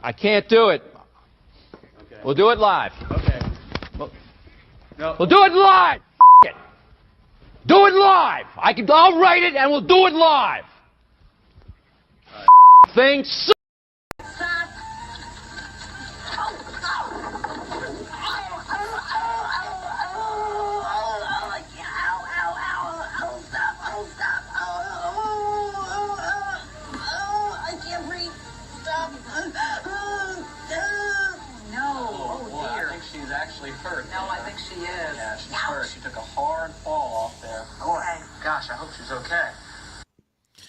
I can't do it. Okay. We'll do it live. Okay. No. We'll do it live. It. Do it live. I'll write it and we'll do it live. Thing. Hurt. No, I think she is. Yeah, she's hurt. She took a hard fall off there. Okay. Gosh, I hope she's okay.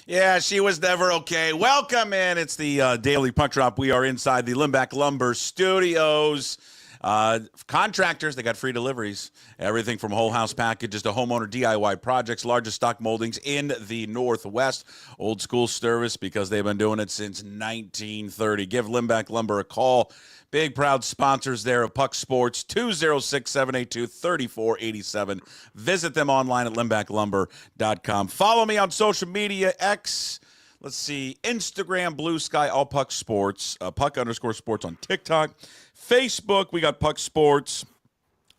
Yeah, she was never okay. Welcome in. It's the Daily Puck Drop. We are inside the Limback Lumber Studios. Contractors, they got free deliveries. Everything from whole house packages to homeowner DIY projects, largest stock moldings in the Northwest. Old school service because they've been doing it since 1930. Give Limback Lumber a call. Big proud sponsors there of Puck Sports, 206-782-3487. Visit them online at limbacklumber.com. Follow me on social media, X, let's see, Instagram, Blue Sky, all Puck Sports, Puck_sports on TikTok. Facebook, we got Puck Sports.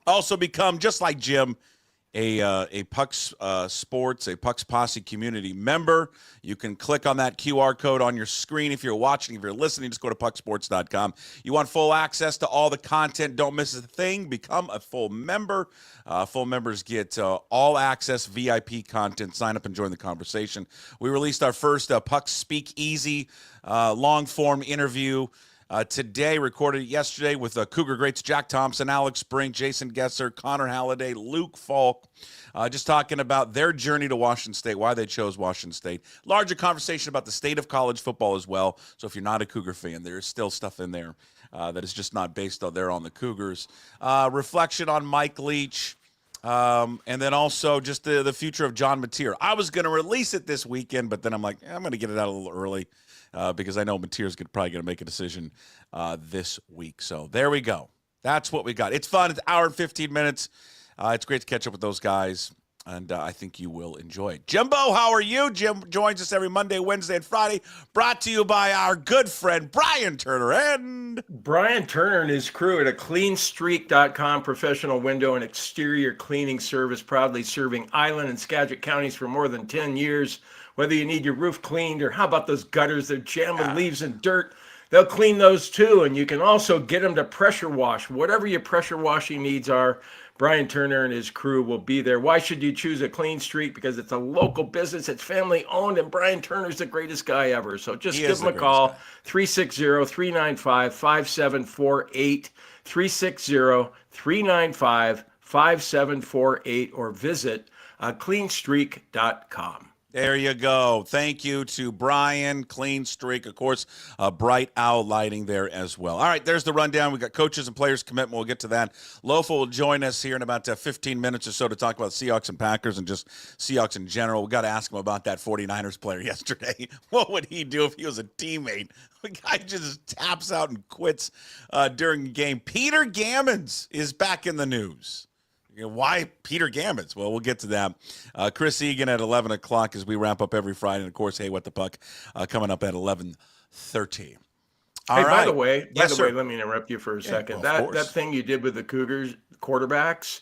Also become, just like Jim, a Puck's Sports, a Puck's Posse community member. You can click on that QR code on your screen if you're watching. If you're listening, just go to pucksports.com. You want full access to all the content. Don't miss a thing. Become a full member. Full members get all access VIP content. Sign up and join the conversation. We released our first Puck Speak Easy long-form interview today, recorded yesterday with Cougar greats Jack Thompson, Alex Brink, Jason Gesser, Connor Halliday, Luke Falk, just talking about their journey to Washington State, why they chose Washington State. Larger conversation about the state of college football as well. So if you're not a Cougar fan, there's still stuff in there that is just not based on there on the Cougars. Reflection on Mike Leach. And then also just the future of John Mateer. I was going to release it this weekend, but then I'm like, I'm going to get it out a little early because I know Mateer's probably going to make a decision this week. So there we go. That's what we got. It's fun. It's an hour and 15 minutes. It's great to catch up with those guys, and I think you will enjoy it. Jimbo, how are you? Jim joins us every Monday, Wednesday, and Friday. Brought to you by our good friend, Brian Turner. And Brian Turner and his crew at a cleanstreak.com professional window and exterior cleaning service, proudly serving Island and Skagit counties for more than 10 years. Whether you need your roof cleaned or how about those gutters that are jammed with leaves and dirt, they'll clean those too. And you can also get them to pressure wash. Whatever your pressure washing needs are, Brian Turner and his crew will be there. Why should you choose a Clean Streak? Because it's a local business, it's family owned, and Brian Turner's the greatest guy ever. So just give him a call, 360-395-5748, 360-395-5748, or visit cleanstreak.com. there you go. Thank you to Brian, Clean Streak, of course, Bright Owl Lighting there as well. All right, there's the rundown. We got coaches and players commitment. We'll get to that. Lofa will join us here in about 15 minutes or so to talk about Seahawks and Packers and just Seahawks in general. We got to ask him about that 49ers player yesterday. What would he do if he was a teammate? The guy just taps out and quits during the game. Peter Gammons is back in the news. Why Peter Gammons? Well, we'll get to that. Chris Egan at 11 o'clock as we wrap up every Friday. And, of course, Hey, What the Puck coming up at 11:30. By the way, let me interrupt you for a second. Well, that thing you did with the Cougars quarterbacks,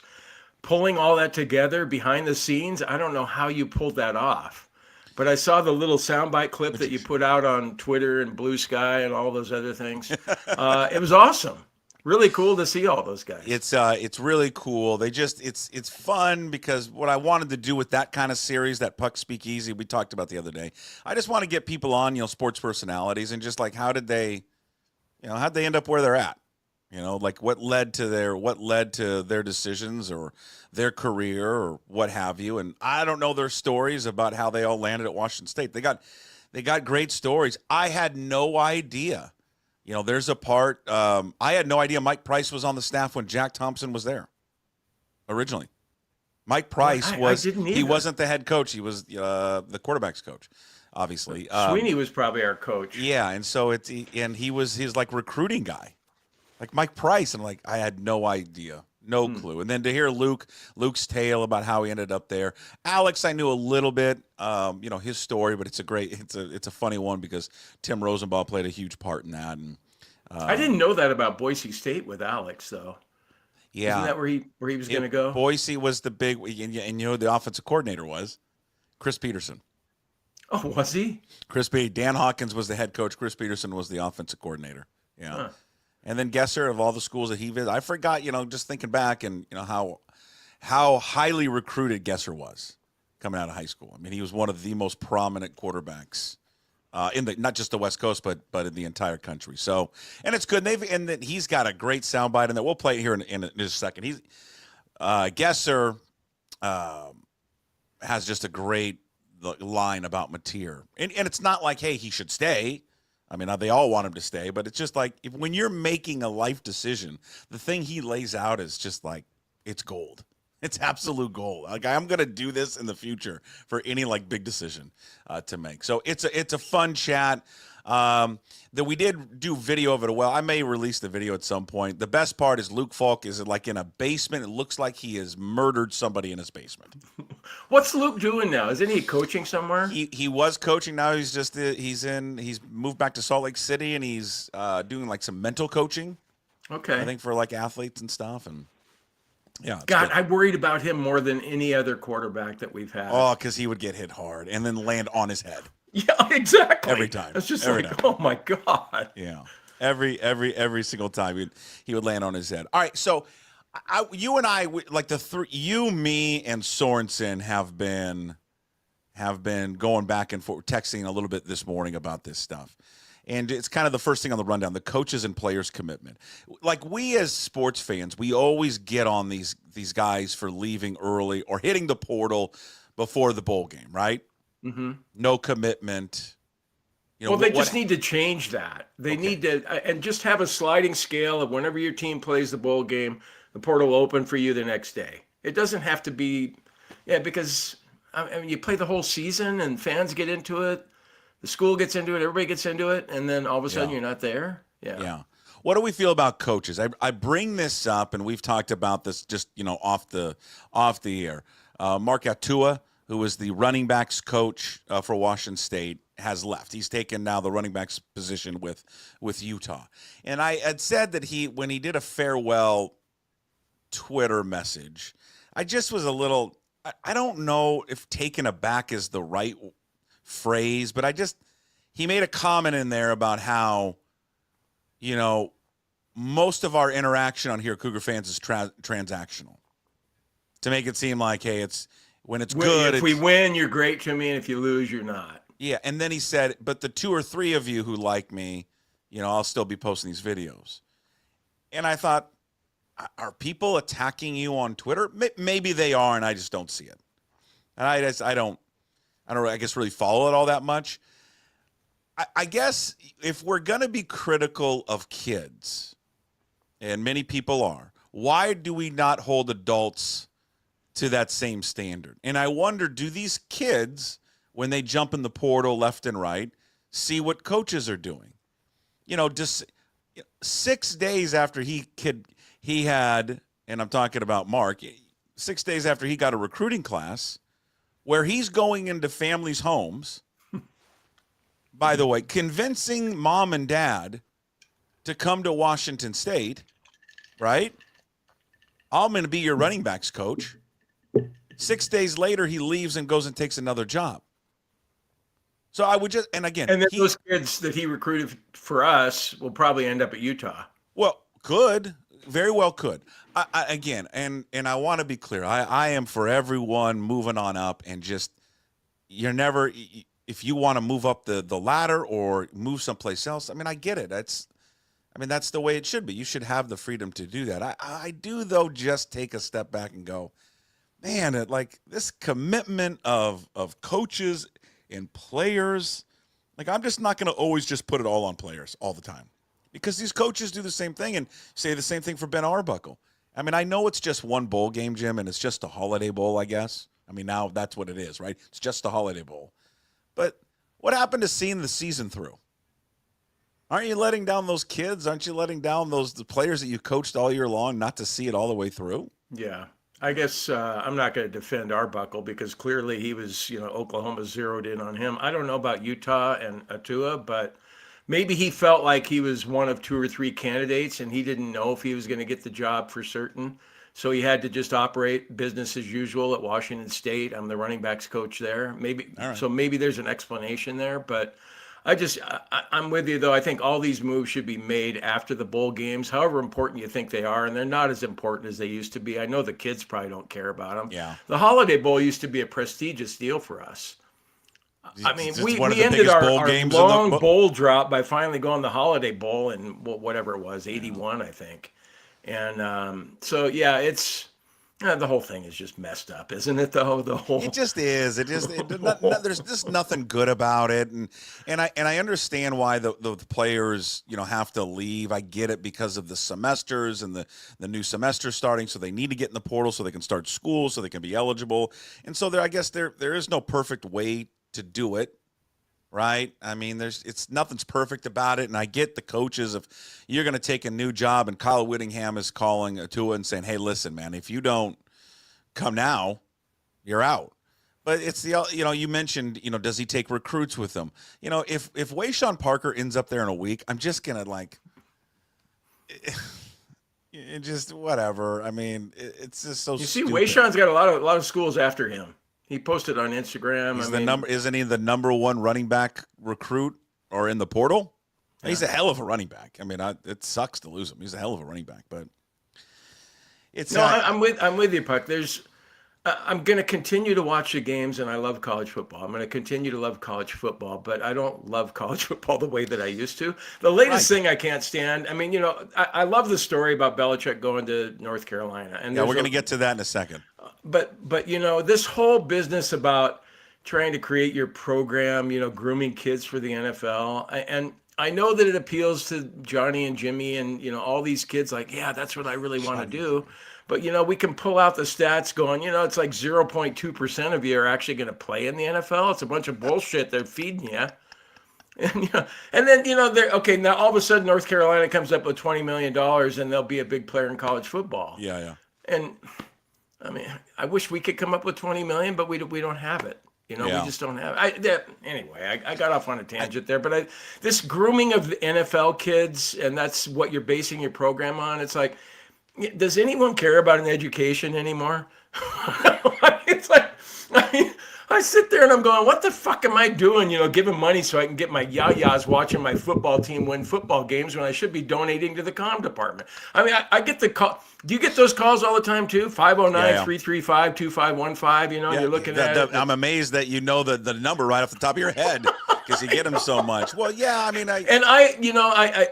pulling all that together behind the scenes, I don't know how you pulled that off. But I saw the little soundbite clip that you put out on Twitter and Blue Sky and all those other things. It was awesome. Really cool to see all those guys. It's really cool. It's fun because what I wanted to do with that kind of series, that Puck Speak Easy we talked about the other day, I just want to get people on, sports personalities, and just like how'd they end up where they're at? Like what led to their decisions or their career or what have you. And I don't know their stories about how they all landed at Washington State. They got great stories. I had no idea. There's a part, I had no idea Mike Price was on the staff when Jack Thompson was there originally. Mike Price he wasn't the head coach. He was the quarterback's coach, obviously. Sweeney was probably our coach. Yeah, and so he's like recruiting guy, like Mike Price. And I had no idea, no clue. And then to hear Luke's tale about how he ended up there. Alex, I knew a little bit, his story, but it's a funny one because Tim Rosenbaugh played a huge part in that. And I didn't know that about Boise State with Alex, though. Yeah. Isn't that where he was going to go? Boise was the big, and you know who the offensive coordinator was? Chris Peterson. Oh, was he? Dan Hawkins was the head coach. Chris Peterson was the offensive coordinator. Yeah. Huh. And then Gesser, of all the schools that he visited, I forgot, just thinking back and, how highly recruited Gesser was coming out of high school. I mean, he was one of the most prominent quarterbacks in not just the West Coast, but in the entire country. So, and it's good. And he's got a great soundbite in that. We'll play it here in a second. Gesser has just a great line about Mateer. And it's not like, hey, he should stay. I mean, they all want him to stay, but it's just like when you're making a life decision, the thing he lays out is just like, it's gold. It's absolute gold. Like, I'm going to do this in the future for any big decision to make. So it's a fun chat. That we did do video of it. Well, I may release the video at some point. The best part is Luke Falk is in a basement. It looks like he has murdered somebody in his basement. What's Luke doing now? Isn't he coaching somewhere? He was coaching. Now he's moved back to Salt Lake City, and he's doing some mental coaching. Okay. I think for athletes and stuff. And yeah, God, I worried about him more than any other quarterback that we've had. Oh, because he would get hit hard and then land on his head. Yeah, exactly. Every time. It's just Every time. oh my God. Yeah. Every single time he would land on his head. All right, so you and I, you, me, and Sorensen have been going back and forth, texting a little bit this morning about this stuff. And it's kind of the first thing on the rundown, the coaches and players commitment. We as sports fans, we always get on these guys for leaving early or hitting the portal before the bowl game, right? Mm-hmm. No commitment. They just need to change that. They need to, and just have a sliding scale of whenever your team plays the bowl game, the portal will open for you the next day. It doesn't have to be, because you play the whole season and fans get into it. The school gets into it, everybody gets into it, and then all of a sudden you're not there. Yeah. What do we feel about coaches? I bring this up, and we've talked about this just off the air. Mark Atuia, who was the running backs coach for Washington State, has left. He's taken now the running backs position with Utah. And I had said that when he did a farewell Twitter message, I just was a little, I don't know if taken aback is the right phrase, but he made a comment in there about how, most of our interaction on here, Cougar fans, is transactional. To make it seem like, hey, when it's good. If we win, you're great to me, and if you lose, you're not. Yeah, and then he said, but the 2 or 3 of you who like me, I'll still be posting these videos. And I thought, are people attacking you on Twitter? Maybe they are, and I just don't see it. And I don't really follow it all that much. I guess if we're going to be critical of kids, and many people are, why do we not hold adults to that same standard? And I wonder, do these kids, when they jump in the portal left and right, see what coaches are doing? Just 6 days after he had, and I'm talking about Mark, 6 days after he got a recruiting class where he's going into families' homes, by the way, convincing mom and dad to come to Washington State, right? I'm going to be your running backs coach. 6 days later, he leaves and goes and takes another job. So I would and then those kids that he recruited for us will probably end up at Utah. Well, could, very well could. And I want to be clear. I am for everyone moving on up, and just, you're never, if you want to move up the ladder or move someplace else, I get it. That's the way it should be. You should have the freedom to do that. I do, though, just take a step back and go, man, this commitment of coaches and players, I'm just not going to always just put it all on players all the time, because these coaches do the same thing and say the same thing for Ben Arbuckle. I know it's just one bowl game, Jim, and it's just a holiday bowl, I guess. Now that's what it is, right? It's just a holiday bowl. But what happened to seeing the season through? Aren't you letting down those kids? Aren't you letting down the players that you coached all year long not to see it all the way through? Yeah. I guess I'm not going to defend Arbuckle, because clearly he was, Oklahoma zeroed in on him. I don't know about Utah and Atuia, but maybe he felt like he was one of 2 or 3 candidates and he didn't know if he was going to get the job for certain. So he had to just operate business as usual at Washington State. I'm the running backs coach there. Maybe so maybe there's an explanation there, but I'm with you though. I think all these moves should be made after the bowl games, however important you think they are, and they're not as important as they used to be. I know the kids probably don't care about them. Yeah. The Holiday Bowl used to be a prestigious deal for us. I mean, we ended biggest our long bowl drop by finally going the Holiday Bowl in whatever it was, 81, I think. And so, yeah, it's the whole thing is just messed up, isn't it? It just is. There's just nothing good about it, and I understand why the players have to leave. I get it because of the semesters and the new semester starting, so they need to get in the portal so they can start school, so they can be eligible, and so I guess there is no perfect way to do it, right? I mean, nothing's perfect about it, and I get the coaches, if you're going to take a new job and Kyle Whittingham is calling Atuia and saying, hey, listen, man, if you don't come now, you're out. But it's you mentioned, does he take recruits with him? If Wayshawn Parker ends up there in a week, I'm just going to it just whatever. I mean, it's just so stupid. Wayshawn's got a lot of schools after him. He posted on Instagram. Isn't he the number 1 running back recruit or in the portal? Yeah. He's a hell of a running back. I mean, it sucks to lose him. He's a hell of a running back, but it's I'm with you, Puck. I'm going to continue to watch the games, and I love college football. I'm going to continue to love college football, but I don't love college football the way that I used to. The latest thing I can't stand. I mean, I love the story about Belichick going to North Carolina, and we're going to get to that in a second. But this whole business about trying to create your program, grooming kids for the NFL, and I know that it appeals to Johnny and Jimmy and all these kids. Like, yeah, that's what I really want to do. But we can pull out the stats going. It's like 0.2% of you are actually going to play in the NFL. It's a bunch of bullshit they're feeding you. And then they're okay. Now all of a sudden, North Carolina comes up with $20 million, and they'll be a big player in college football. Yeah. And I mean, I wish we could come up with 20 million, but we don't have it. We just don't have it. Anyway, I got off on a tangent there, but this grooming of the NFL kids, and that's what you're basing your program on. It's like, does anyone care about an education anymore? It's like, I sit there and I'm going, what the fuck am I doing? Giving money so I can get my yayas watching my football team win football games when I should be donating to the comm department. I mean, I get the call. Do you get those calls all the time too? 509-335-2515. You're looking at it. I'm amazed that you know the number right off the top of your head because you get them so much. Well, yeah, I mean, a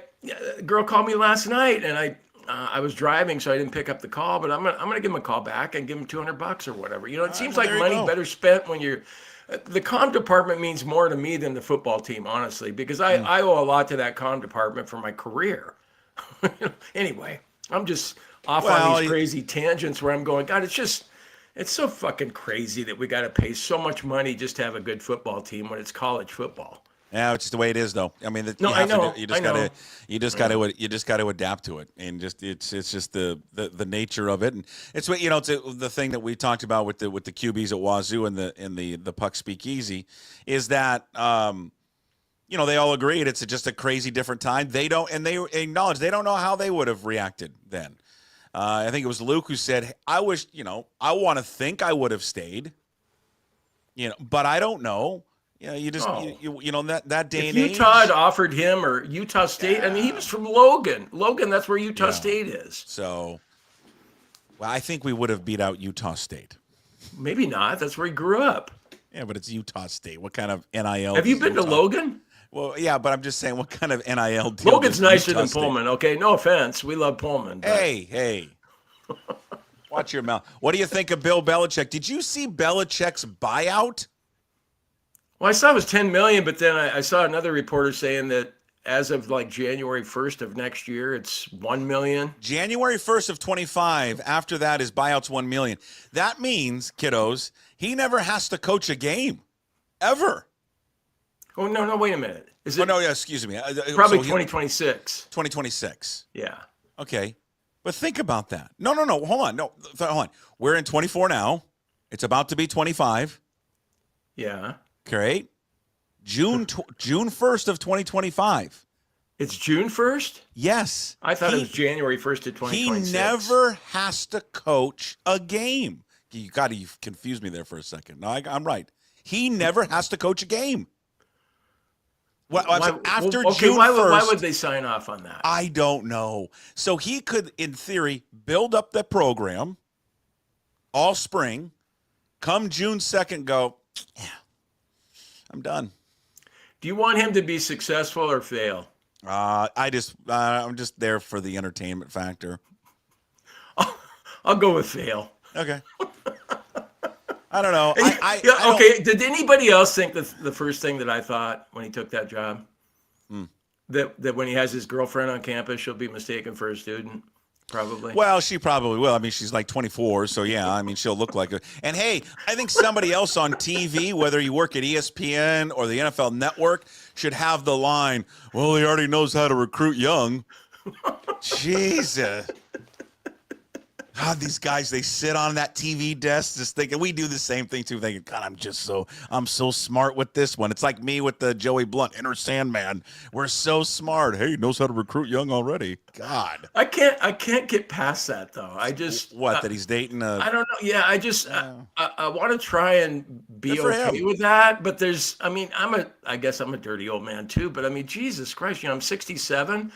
girl called me last night, and I was driving, so I didn't pick up the call, but I'm gonna give him a call back and give him $200 or whatever. It seems like money better spent when you're. The comm department means more to me than the football team, honestly, because I owe a lot to that comm department for my career. Anyway, I'm just off on these crazy tangents where I'm going, God, it's so fucking crazy that we got to pay so much money just to have a good football team when it's college football. Yeah, it's just the way it is, though. I mean, you just got to adapt to it, and it's just the nature of it, and it's what it's the thing that we talked about with the QBs at Wazoo and the Puck Speakeasy is that they all agreed it's just a crazy different time. They acknowledge they don't know how they would have reacted then. I think it was Luke who said, "I wish I want to think I would have stayed, but I don't know." That day and age. Utah had offered him or Utah State. I mean, he was from Logan. That's where Utah State is. So, I think we would have beat out Utah State. Maybe not. That's where he grew up. Yeah, but it's Utah State. What kind of NIL? Have you been to Logan? Well, yeah, but I'm just saying, what kind of NIL deal? Logan's nicer than Pullman. Okay, no offense. We love Pullman. But... Hey. Watch your mouth. What do you think of Bill Belichick? Did you see Belichick's buyout? Well, I saw it was $10 million, but then I saw another reporter saying that as of like January 1st of next year, it's $1 million. January 1st of 25. After that, his buyout's $1 million. That means, kiddos, he never has to coach a game, ever. Oh no! Wait a minute. Is it? Oh no! Yeah, excuse me. Probably 2026. 2026. Yeah. Okay, but think about that. No. Hold on. We're in 24 now. It's about to be 25. Yeah. Great. June 1st of 2025. It's June 1st? Yes. I thought it was January 1st of 2026. He never has to coach a game. You confused me there for a second. No, I'm right. He never has to coach a game. After June 1st, why would they sign off on that? I don't know. So he could, in theory, build up the program all spring, come June 2nd, go, yeah, I'm done. Do you want him to be successful or fail? I'm just there for the entertainment factor. I'll go with fail. Okay. I don't know. Okay. Did anybody else think that the first thing that I thought when he took that job, that when he has his girlfriend on campus, she'll be mistaken for a student? Probably. Well, she probably will. I mean, she's like 24, so yeah. I mean, she'll look like it. And hey, I think somebody else on TV, whether you work at ESPN or the NFL Network, should have the line, "Well, he already knows how to recruit young." Jesus. God, these guys, they sit on that TV desk just thinking, we do the same thing too, thinking, God, I'm so smart with this one. It's like me with the Joey Blunt, Inner Sandman. We're so smart. Hey, he knows how to recruit young already. God. I can't get past that though. That he's dating I don't know. Yeah, I want to try and be okay with that, but I guess I'm a dirty old man too, but I mean, Jesus Christ, I'm 67.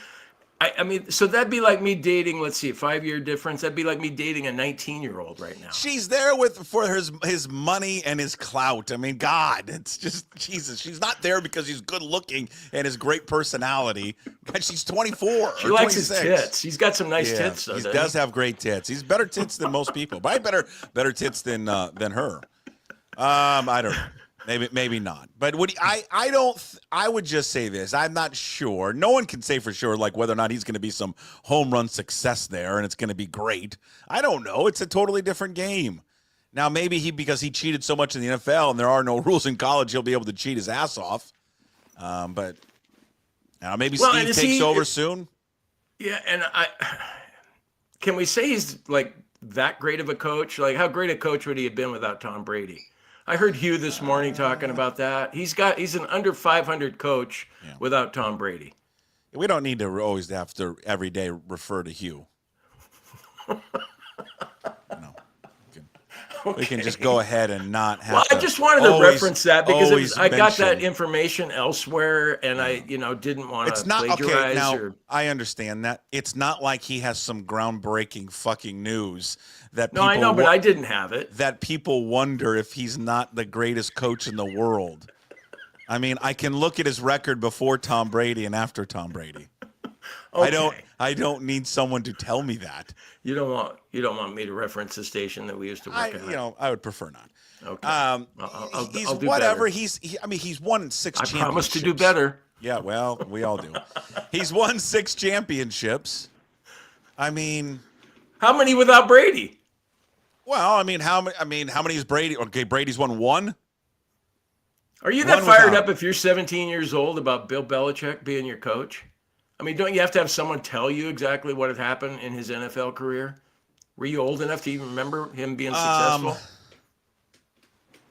I mean, so that'd be like me dating, let's see, a 5-year difference. That'd be like me dating a 19-year-old right now. She's there for his money and his clout. I mean, God, it's just, Jesus. She's not there because he's good looking and his great personality. God, she's 24. She likes his tits. He's got some nice tits, though. He does have great tits. He's better tits than most people. But better tits than her. I don't know. Maybe not. But I would just say this. I'm not sure. No one can say for sure, like, whether or not he's going to be some home run success there and it's going to be great. I don't know. It's a totally different game. Now, maybe because he cheated so much in the NFL and there are no rules in college, he'll be able to cheat his ass off. But maybe Steve takes over soon. Yeah, and can we say he's like that great of a coach? Like, how great a coach would he have been without Tom Brady? I heard Hugh this morning talking about that. He's an under 500 coach without Tom Brady. We don't need to always have to every day refer to Hugh. We can just go ahead and not have. Well, I just wanted to reference that because I got that information elsewhere, and I, didn't want to plagiarize. Okay, now, I understand that. It's not like he has some groundbreaking fucking news that. No, I know, but I didn't have it. That people wonder if he's not the greatest coach in the world. I mean, I can look at his record before Tom Brady and after Tom Brady. Okay. I don't need someone to tell me that. You don't want me to reference the station that we used to work at. I would prefer not. Okay. I'll do whatever. Better. He's won 6 championships. I promise to do better. Yeah, well, we all do. He's won 6 championships. I mean, how many without Brady? Well, how many is Brady? Okay, Brady's won 1. Are you that fired up if you're 17 years old about Bill Belichick being your coach? I mean, don't you have to have someone tell you exactly what had happened in his NFL career? Were you old enough to even remember him being successful?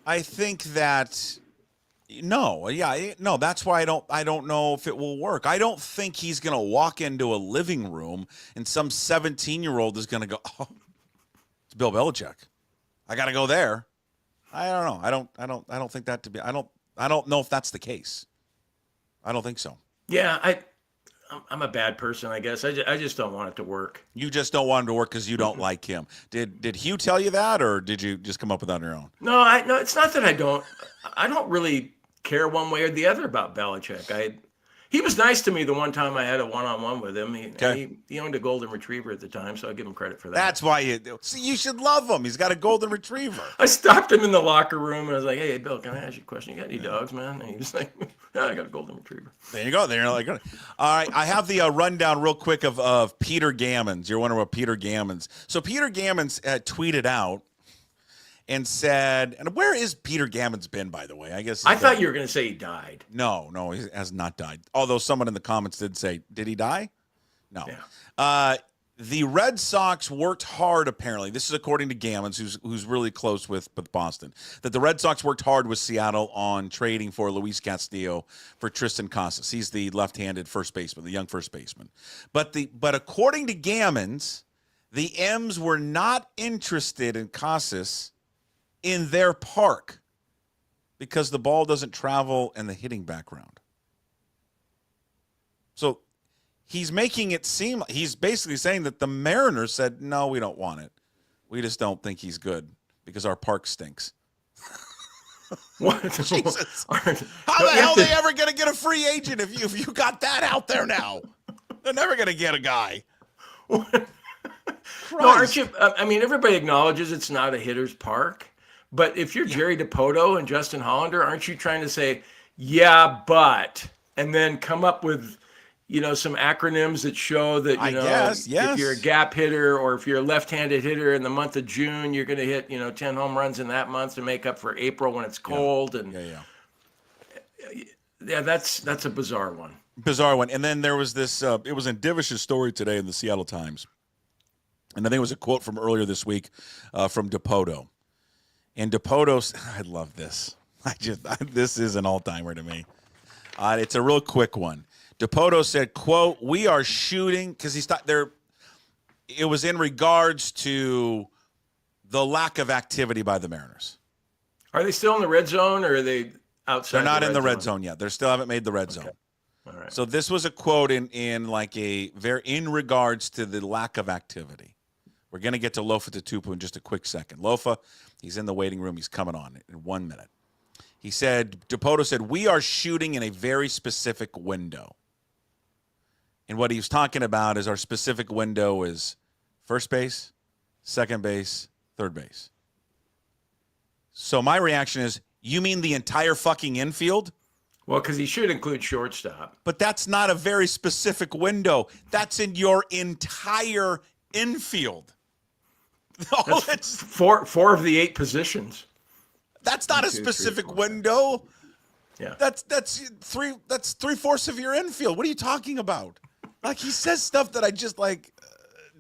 I think that no. That's why I don't know if it will work. I don't think he's going to walk into a living room and some 17-year-old is going to go, "Oh, it's Bill Belichick. I got to go there." I don't know. I don't think that to be. I don't know if that's the case. I don't think so. Yeah, I'm a bad person, I guess. I just don't want it to work. You just don't want it to work because you don't like him. Did Hugh tell you that, or did you just come up with that on your own? No, it's not that I don't really care one way or the other about Belichick. He was nice to me the one time I had a one-on-one with him. He owned a golden retriever at the time, so I give him credit for that. That's why you should love him. He's got a golden retriever. I stopped him in the locker room and I was like, "Hey, Bill, can I ask you a question? You got any dogs, man?" And he was like, "Yeah, I got a golden retriever." There you go. All right, I have the rundown real quick of Peter Gammons. You're wondering about Peter Gammons. So Peter Gammons tweeted out and said, and where is Peter Gammons been, by the way? I thought you were going to say he died. No, he has not died. Although someone in the comments did say, did he die? No. Yeah. the Red Sox worked hard, apparently. This is according to Gammons, who's really close with Boston. That the Red Sox worked hard with Seattle on trading for Luis Castillo for Tristan Casas. He's the left-handed first baseman, the young first baseman. But according to Gammons, the M's were not interested in Casas in their park because the ball doesn't travel in the hitting background. So he's making it seem, he's basically saying that the Mariners said, no, we don't want it. We just don't think he's good because our park stinks. What? Jesus. How the hell are they ever going to get a free agent if you got that out there now? They're never going to get a guy. No, aren't you? I mean, everybody acknowledges it's not a hitter's park. But if you're Jerry Dipoto and Justin Hollander, aren't you trying to say, yeah, but, and then come up with, some acronyms that show that, guess, yes. If you're a gap hitter or if you're a left-handed hitter in the month of June, you're going to hit, 10 home runs in that month to make up for April when it's cold. Yeah, that's a bizarre one. Bizarre one. And then there was this, it was in Divish's story today in the Seattle Times. And I think it was a quote from earlier this week from Dipoto. And Dipoto, I love this. This is an all-timer to me. It's a real quick one. Dipoto said, quote, we are shooting, because he's not there. It was in regards to the lack of activity by the Mariners. Are they still in the red zone or are they outside? They're not in the red zone yet. They still haven't made the red zone. All right. So this was a quote in regards to the lack of activity. We're going to get to Lofa Tatupu in just a quick second. Lofa, he's in the waiting room. He's coming on in 1 minute. He said, Dipoto said, we are shooting in a very specific window. And what he was talking about is our specific window is first base, second base, third base. So my reaction is, you mean the entire fucking infield? Well, because he should include shortstop. But that's not a very specific window. That's in your entire infield. That's four of the 8 positions. That's not a specific window. Yeah. That's 3/4 of your infield. What are you talking about? Like, he says stuff that I just like.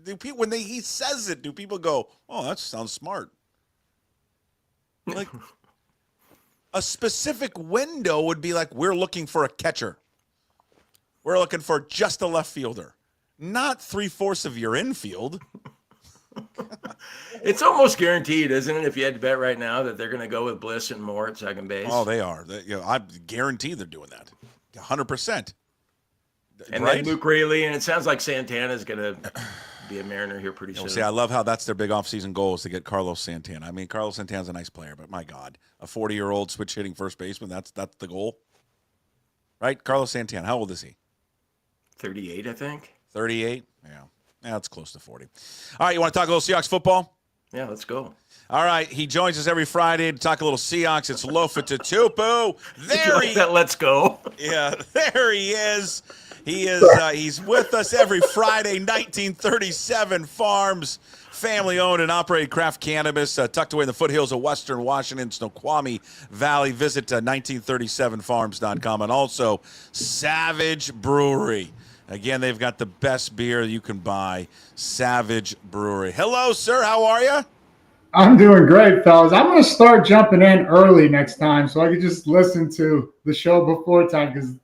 He says it, do people go, "Oh, that sounds smart"? Like, a specific window would be like, we're looking for a catcher. We're looking for just a left fielder, not 3/4 of your infield. It's almost guaranteed, isn't it, if you had to bet right now that they're going to go with Bliss and Moore at second base? Oh, they are. I guarantee they're doing that. 100%. And then Luke Raley, and it sounds like Santana's going to be a Mariner here pretty soon. See, I love how that's their big offseason goal is to get Carlos Santana. I mean, Carlos Santana's a nice player, but my God, a 40-year-old switch-hitting first baseman, that's the goal? Right? Carlos Santana, how old is he? 38, I think. 38? Yeah. That's close to 40. All right, you want to talk a little Seahawks football? Yeah, let's go. All right, he joins us every Friday to talk a little Seahawks. It's Lofa Tatupu. Let's go. Yeah, there he is. He's with us every Friday. 1937 Farms, family-owned and operated craft cannabis, tucked away in the foothills of western Washington, Snoqualmie Valley. Visit 1937farms.com, and also Savage Brewery. Again, they've got the best beer you can buy, Savage Brewery. Hello, sir. How are you? I'm doing great, fellas. I'm going to start jumping in early next time so I can just listen to the show before time, because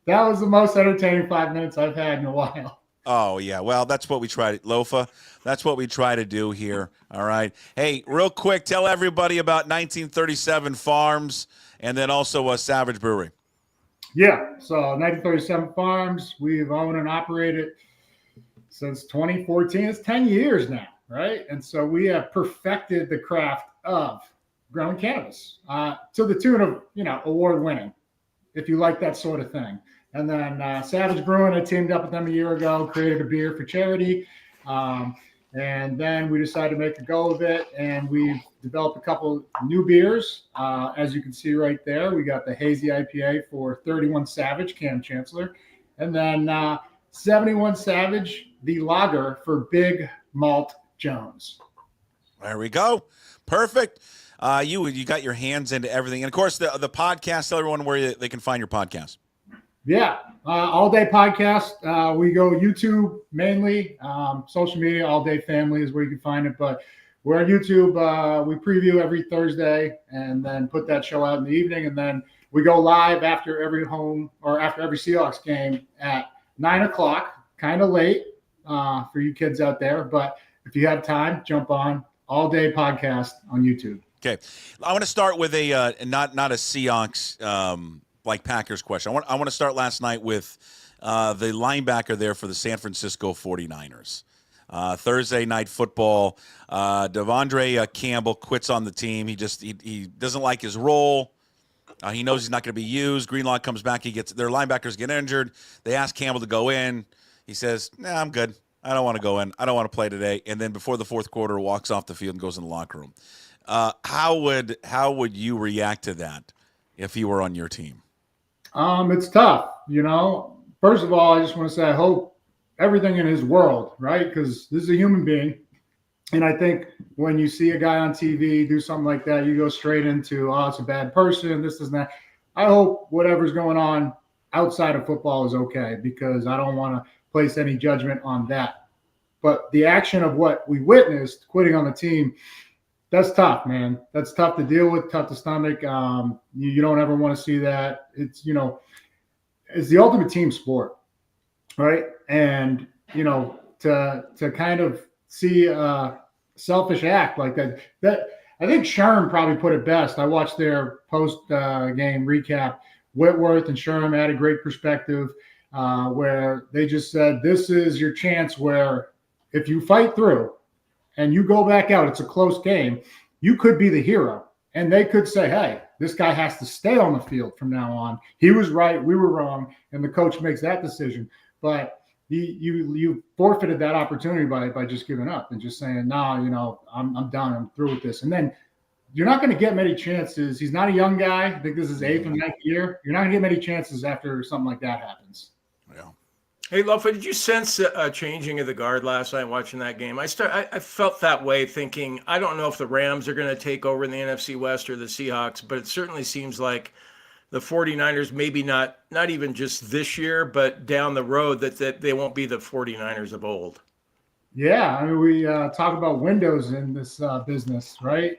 that was the most entertaining 5 minutes I've had in a while. Oh, yeah. Well, that's what we try to, Lofa. That's what we try to do here. All right. Hey, real quick, tell everybody about 1937 Farms and then also Savage Brewery. Yeah. So 1937 Farms, we've owned and operated since 2014. It's 10 years now, right? And so we have perfected the craft of growing cannabis to the tune of, award-winning, if you like that sort of thing. And then Savage Brewing, I teamed up with them a year ago, created a beer for charity. And then we decided to make a go of it. And we've developed a couple new beers. As you can see right there, we got the Hazy IPA for 31 Savage, Cam Chancellor. And then 71 Savage, the lager for Big Malt Jones. There we go. Perfect. You got your hands into everything. And, of course, the podcast, tell everyone where they can find your podcast. Yeah, all day podcast. We go YouTube mainly, social media. All Day Family is where you can find it. But we're on YouTube. We preview every Thursday and then put that show out in the evening, and then we go live after every Seahawks game at 9:00. Kind of late for you kids out there, but if you have time, jump on All Day Podcast on YouTube. Okay, I want to start with a not a Seahawks like Packers question. I want to start last night with the linebacker there for the San Francisco 49ers. Thursday night football. De'Vondre Campbell quits on the team. He doesn't like his role. He knows he's not going to be used. Greenlaw comes back. Their linebackers get injured. They ask Campbell to go in. He says, "Nah, I'm good. I don't want to go in. I don't want to play today." And then before the fourth quarter, walks off the field and goes in the locker room. How would you react to that if he were on your team? It's tough, First of all, I just want to say I hope everything in his world, right? Because this is a human being. And I think when you see a guy on TV do something like that, you go straight into, oh, it's a bad person, this is that. I hope whatever's going on outside of football is okay, because I don't want to place any judgment on that. But the action of what we witnessed, quitting on the team, that's tough, man. That's tough to deal with, tough to stomach. You don't ever want to see that. It's, it's the ultimate team sport, right? And, to kind of see a selfish act like that I think Sherm probably put it best. I watched their post-game recap. Whitworth and Sherm had a great perspective where they just said, this is your chance where if you fight through and you go back out, it's a close game, you could be the hero. And they could say, hey, this guy has to stay on the field from now on. He was right, we were wrong, and the coach makes that decision. But you forfeited that opportunity by just giving up and just saying, no, I'm done. I'm through with this. And then you're not going to get many chances. He's not a young guy. I think this is 8th or 9th year. You're not going to get many chances after something like that happens. Yeah. Hey, Lofa, did you sense a changing of the guard last night watching that game? I felt that way, thinking, I don't know if the Rams are going to take over in the NFC West or the Seahawks, but it certainly seems like the 49ers, maybe not even just this year, but down the road, that they won't be the 49ers of old. Yeah, I mean, we talk about windows in this business, right?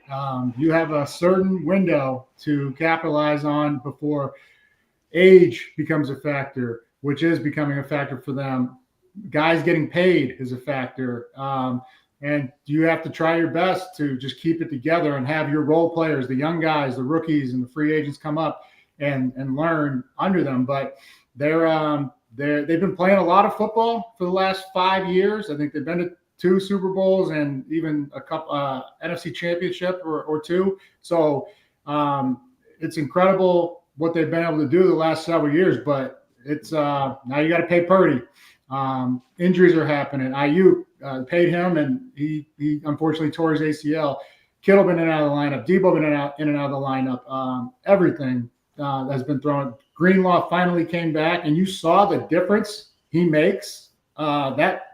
You have a certain window to capitalize on before age becomes a factor, which is becoming a factor for them. Guys getting paid is a factor. And you have to try your best to just keep it together and have your role players, the young guys, the rookies, and the free agents come up and learn under them. But they've been playing a lot of football for the last 5 years. I think they've been to 2 Super Bowls and even a couple NFC Championship or 2. So it's incredible what they've been able to do the last several years. But it's now you got to pay Purdy. Injuries are happening. Ayuk paid him, and he unfortunately tore his ACL. Kittle been in and out of the lineup. Debo been in and out of the lineup. Everything has been thrown. Greenlaw finally came back, and you saw the difference he makes. That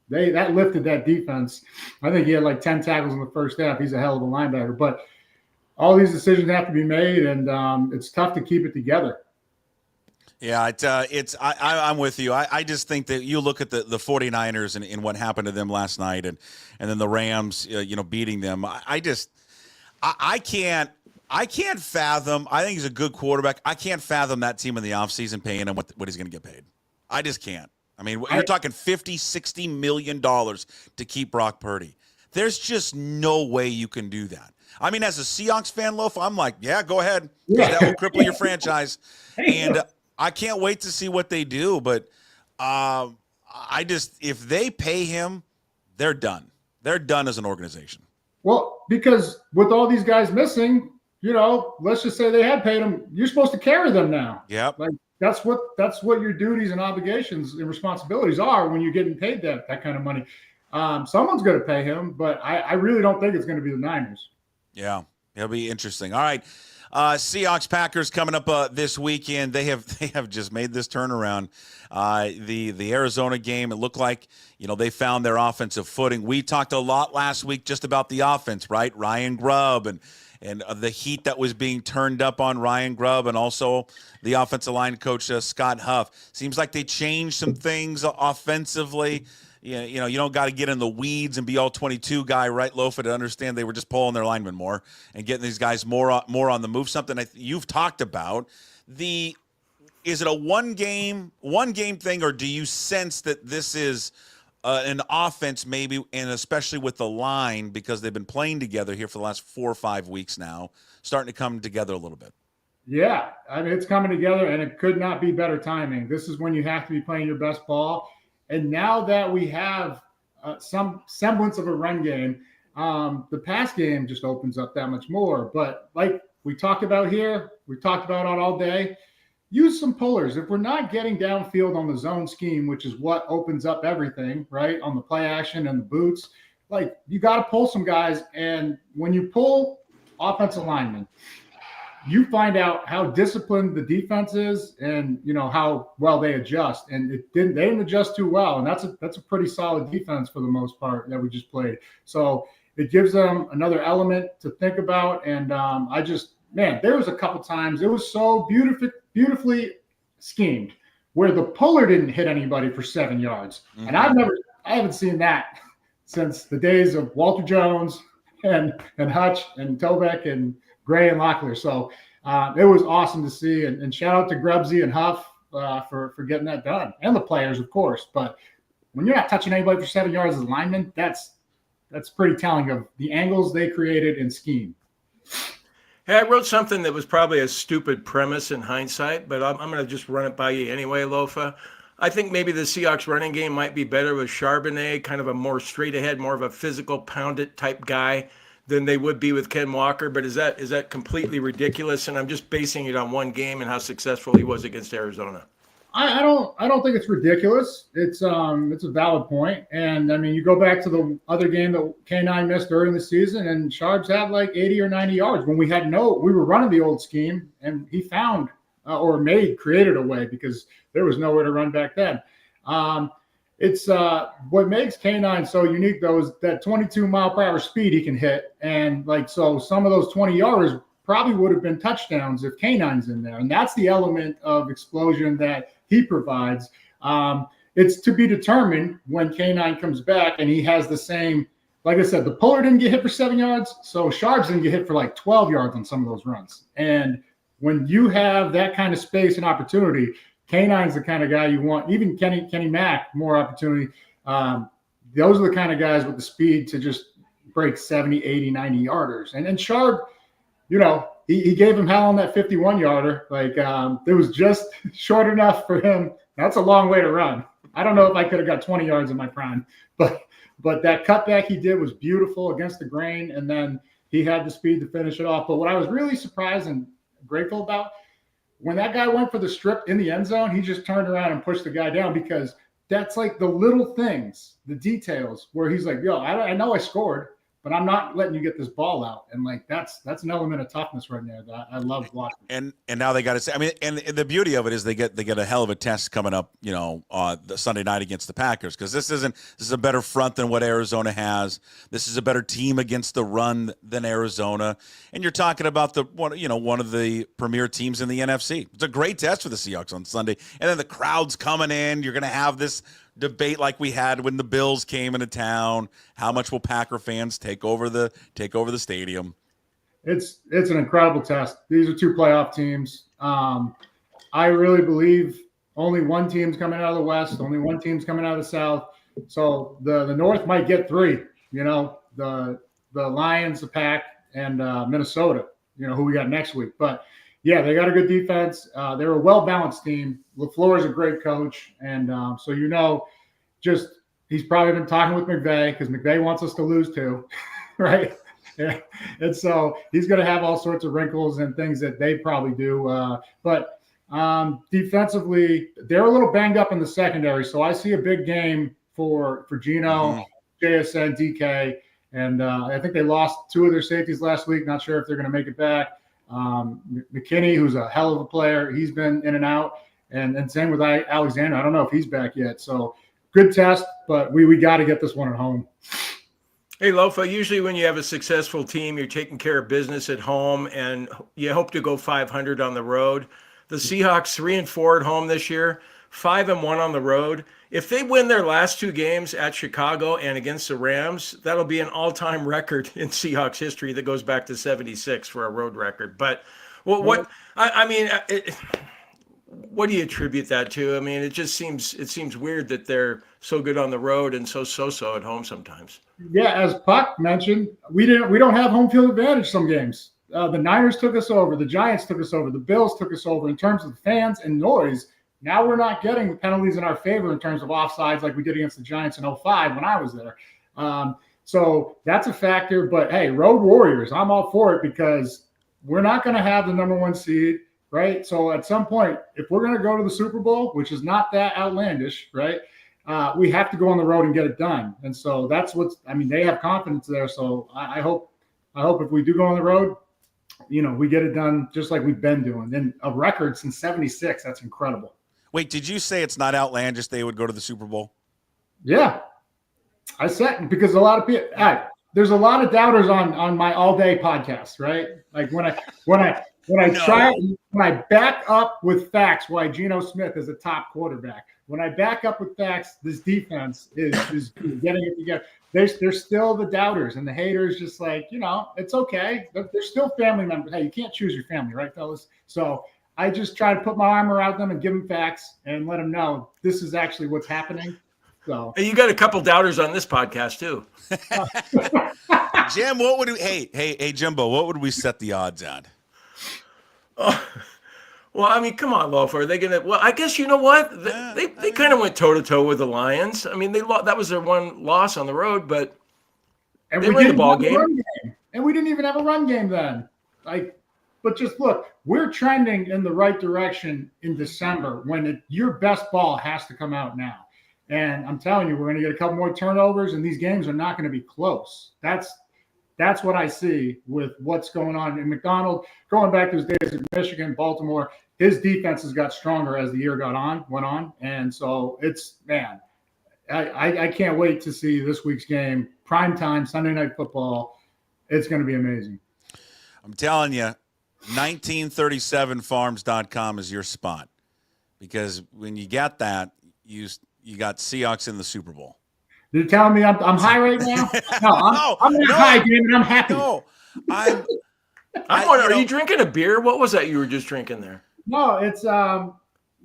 lifted that defense. I think he had like 10 tackles in the first half. He's a hell of a linebacker. But all these decisions have to be made, and it's tough to keep it together. Yeah, I'm with you. I just think that you look at the 49ers and what happened to them last night, and then the Rams, beating them. I can't fathom. I think he's a good quarterback. I can't fathom that team in the offseason paying him what he's going to get paid. I just can't. I mean, you're talking $50-60 million to keep Brock Purdy. There's just no way you can do that. I mean, as a Seahawks fan, Lofa, I'm like, yeah, go ahead. That will cripple your franchise. And I can't wait to see what they do. But if they pay him, they're done. They're done as an organization. Well, because with all these guys missing, let's just say they had paid him. You're supposed to carry them now. Yep. Like that's what your duties and obligations and responsibilities are when you're getting paid that kind of money. Someone's going to pay him, but I really don't think it's going to be the Niners. Yeah, it'll be interesting. All right. Seahawks Packers coming up this weekend. They have just made this turnaround. The Arizona game, it looked like they found their offensive footing. We talked a lot last week just about the offense, right? Ryan Grubb and the heat that was being turned up on Ryan Grubb, and also the offensive line coach Scott Huff. Seems like they changed some things offensively. You don't got to get in the weeds and be all 22 guy, right, Lofa, to understand they were just pulling their linemen more and getting these guys more on the move. Something you've talked about. Is it a one game thing, or do you sense that this is an offense maybe, and especially with the line, because they've been playing together here for the last 4 or 5 weeks now, starting to come together a little bit? Yeah, I mean, it's coming together, and it could not be better timing. This is when you have to be playing your best ball. And now that we have some semblance of a run game, the pass game just opens up that much more. But like we talked about here, we talked about it all day, use some pullers. If we're not getting downfield on the zone scheme, which is what opens up everything, right, on the play action and the boots, like you got to pull some guys. And when you pull offensive linemen, you find out how disciplined the defense is, and how well they adjust. And they didn't adjust too well, and that's a pretty solid defense for the most part that we just played. So it gives them another element to think about. And there was a couple times it was so beautifully schemed where the puller didn't hit anybody for 7 yards, and I haven't seen that since the days of Walter Jones and Hutch and Tovek and Gray and Locklear. So it was awesome to see, and shout out to Grubsy and Huff for getting that done, and the players, of course. But when you're not touching anybody for 7 yards as a lineman, that's pretty telling of the angles they created in scheme. Hey, I wrote something that was probably a stupid premise in hindsight, but I'm going to just run it by you anyway, Lofa. I think maybe the Seahawks running game might be better with Charbonnet, kind of a more straight ahead, more of a physical pound it type guy than they would be with Ken Walker. But is that completely ridiculous? And I'm just basing it on one game and how successful he was against Arizona. I don't think it's ridiculous. It's a valid point. And I mean, you go back to the other game that K9 missed early in the season, and Sharps had like 80 or 90 yards when we were running the old scheme, and he found created a way because there was nowhere to run back then. It's what makes K9 so unique, though, is that 22 mile per hour speed he can hit. And so some of those 20 yarders probably would have been touchdowns if K9's in there. And that's the element of explosion that he provides. It's to be determined when K9 comes back and he has the same, like I said, the puller didn't get hit for 7 yards. So Sharps didn't get hit for like 12 yards on some of those runs. And when you have that kind of space and opportunity, K9's the kind of guy you want. Even Kenny Mack, more opportunity. Those are the kind of guys with the speed to just break 70, 80, 90 yarders. And then Sharp, he gave him hell on that 51-yarder. Like, it was just short enough for him. That's a long way to run. I don't know if I could have got 20 yards in my prime. But that cutback he did was beautiful against the grain, and then he had the speed to finish it off. But what I was really surprised and grateful about, when that guy went for the strip in the end zone, he just turned around and pushed the guy down, because that's like the little things, the details, where he's like, yo, I know I scored, but I'm not letting you get this ball out. And like, that's an element of toughness right there that I love watching. And now they got to say, I mean, and the beauty of it is they get a hell of a test coming up, the Sunday night against the Packers, because this is a better front than what Arizona has. This is a better team against the run than Arizona. And you're talking about one of the premier teams in the NFC. It's a great test for the Seahawks on Sunday. And then the crowd's coming in. You're going to have this debate like we had when the Bills came into town. How much will Packer fans take over the stadium? It's an incredible test. These are two playoff teams. I really believe only one team's coming out of the West, only one team's coming out of the South. So the North might get three. The Lions, the Pack, and Minnesota. Who we got next week. But yeah, they got a good defense. They're a well-balanced team. LaFleur is a great coach. And he's probably been talking with McVay, because McVay wants us to lose too, right? Yeah. And so he's going to have all sorts of wrinkles and things that they probably do. But defensively, they're a little banged up in the secondary. So I see a big game for Geno, JSN, DK. And I think they lost two of their safeties last week. Not sure if they're going to make it back. McKinney, who's a hell of a player, he's been in and out. And same with Alexander. I don't know if he's back yet. So good test, but we got to get this one at home. Hey, Lofa, usually when you have a successful team, you're taking care of business at home and you hope to go 500 on the road. The Seahawks 3-4 at home this year, 5-1 on the road. If they win their last 2 games at Chicago and against the Rams, that'll be an all-time record in Seahawks history that goes back to 76 for a road record. But what do you attribute that to? I mean, it seems weird that they're so good on the road and so at home sometimes. Yeah, as Puck mentioned, we don't have home field advantage some games. The Niners took us over, the Giants took us over, the Bills took us over in terms of fans and noise. Now we're not getting the penalties in our favor in terms of offsides like we did against the Giants in 2005 when I was there. So that's a factor. But hey, Road Warriors, I'm all for it because we're not going to have the number 1 seed. Right. So at some point, if we're going to go to the Super Bowl, which is not that outlandish, right, we have to go on the road and get it done. And so that's they have confidence there. So I hope if we do go on the road, we get it done just like we've been doing. And a record since 76, that's incredible. Wait, did you say it's not outlandish they would go to the Super Bowl? Yeah. I said, because a lot of people, there's a lot of doubters on my all day podcast, right? Like when I back up with facts why Geno Smith is a top quarterback, when I back up with facts, this defense is getting it together. There's still the doubters and the haters, just like, it's okay. They're still family members. Hey, you can't choose your family, right, fellas? So I just try to put my arm around them and give them facts and let them know this is actually what's happening. So hey, you got a couple doubters on this podcast too. Jim, what would we, hey, Jimbo, what would we set the odds at? Oh, well, I mean, come on, Lofa. Are they going to? Well, I guess you know what? They kind of went toe-to-toe with the Lions. I mean, that was their one loss on the road, but they were in the ball game. And we didn't even have a run game then. But just look, we're trending in the right direction in December when your best ball has to come out now. And I'm telling you, we're going to get a couple more turnovers, and these games are not going to be close. That's what I see with what's going on. And McDonald, going back to his days at Michigan, Baltimore, his defenses got stronger as the year went on. And so I can't wait to see this week's game. Primetime, Sunday Night Football. It's going to be amazing. I'm telling you, 1937farms.com is your spot. Because when you got that, you got Seahawks in the Super Bowl. You're telling me I'm high right now? No, I'm not high, David. I'm happy. No, are you drinking a beer? What was that you were just drinking there? No, it's an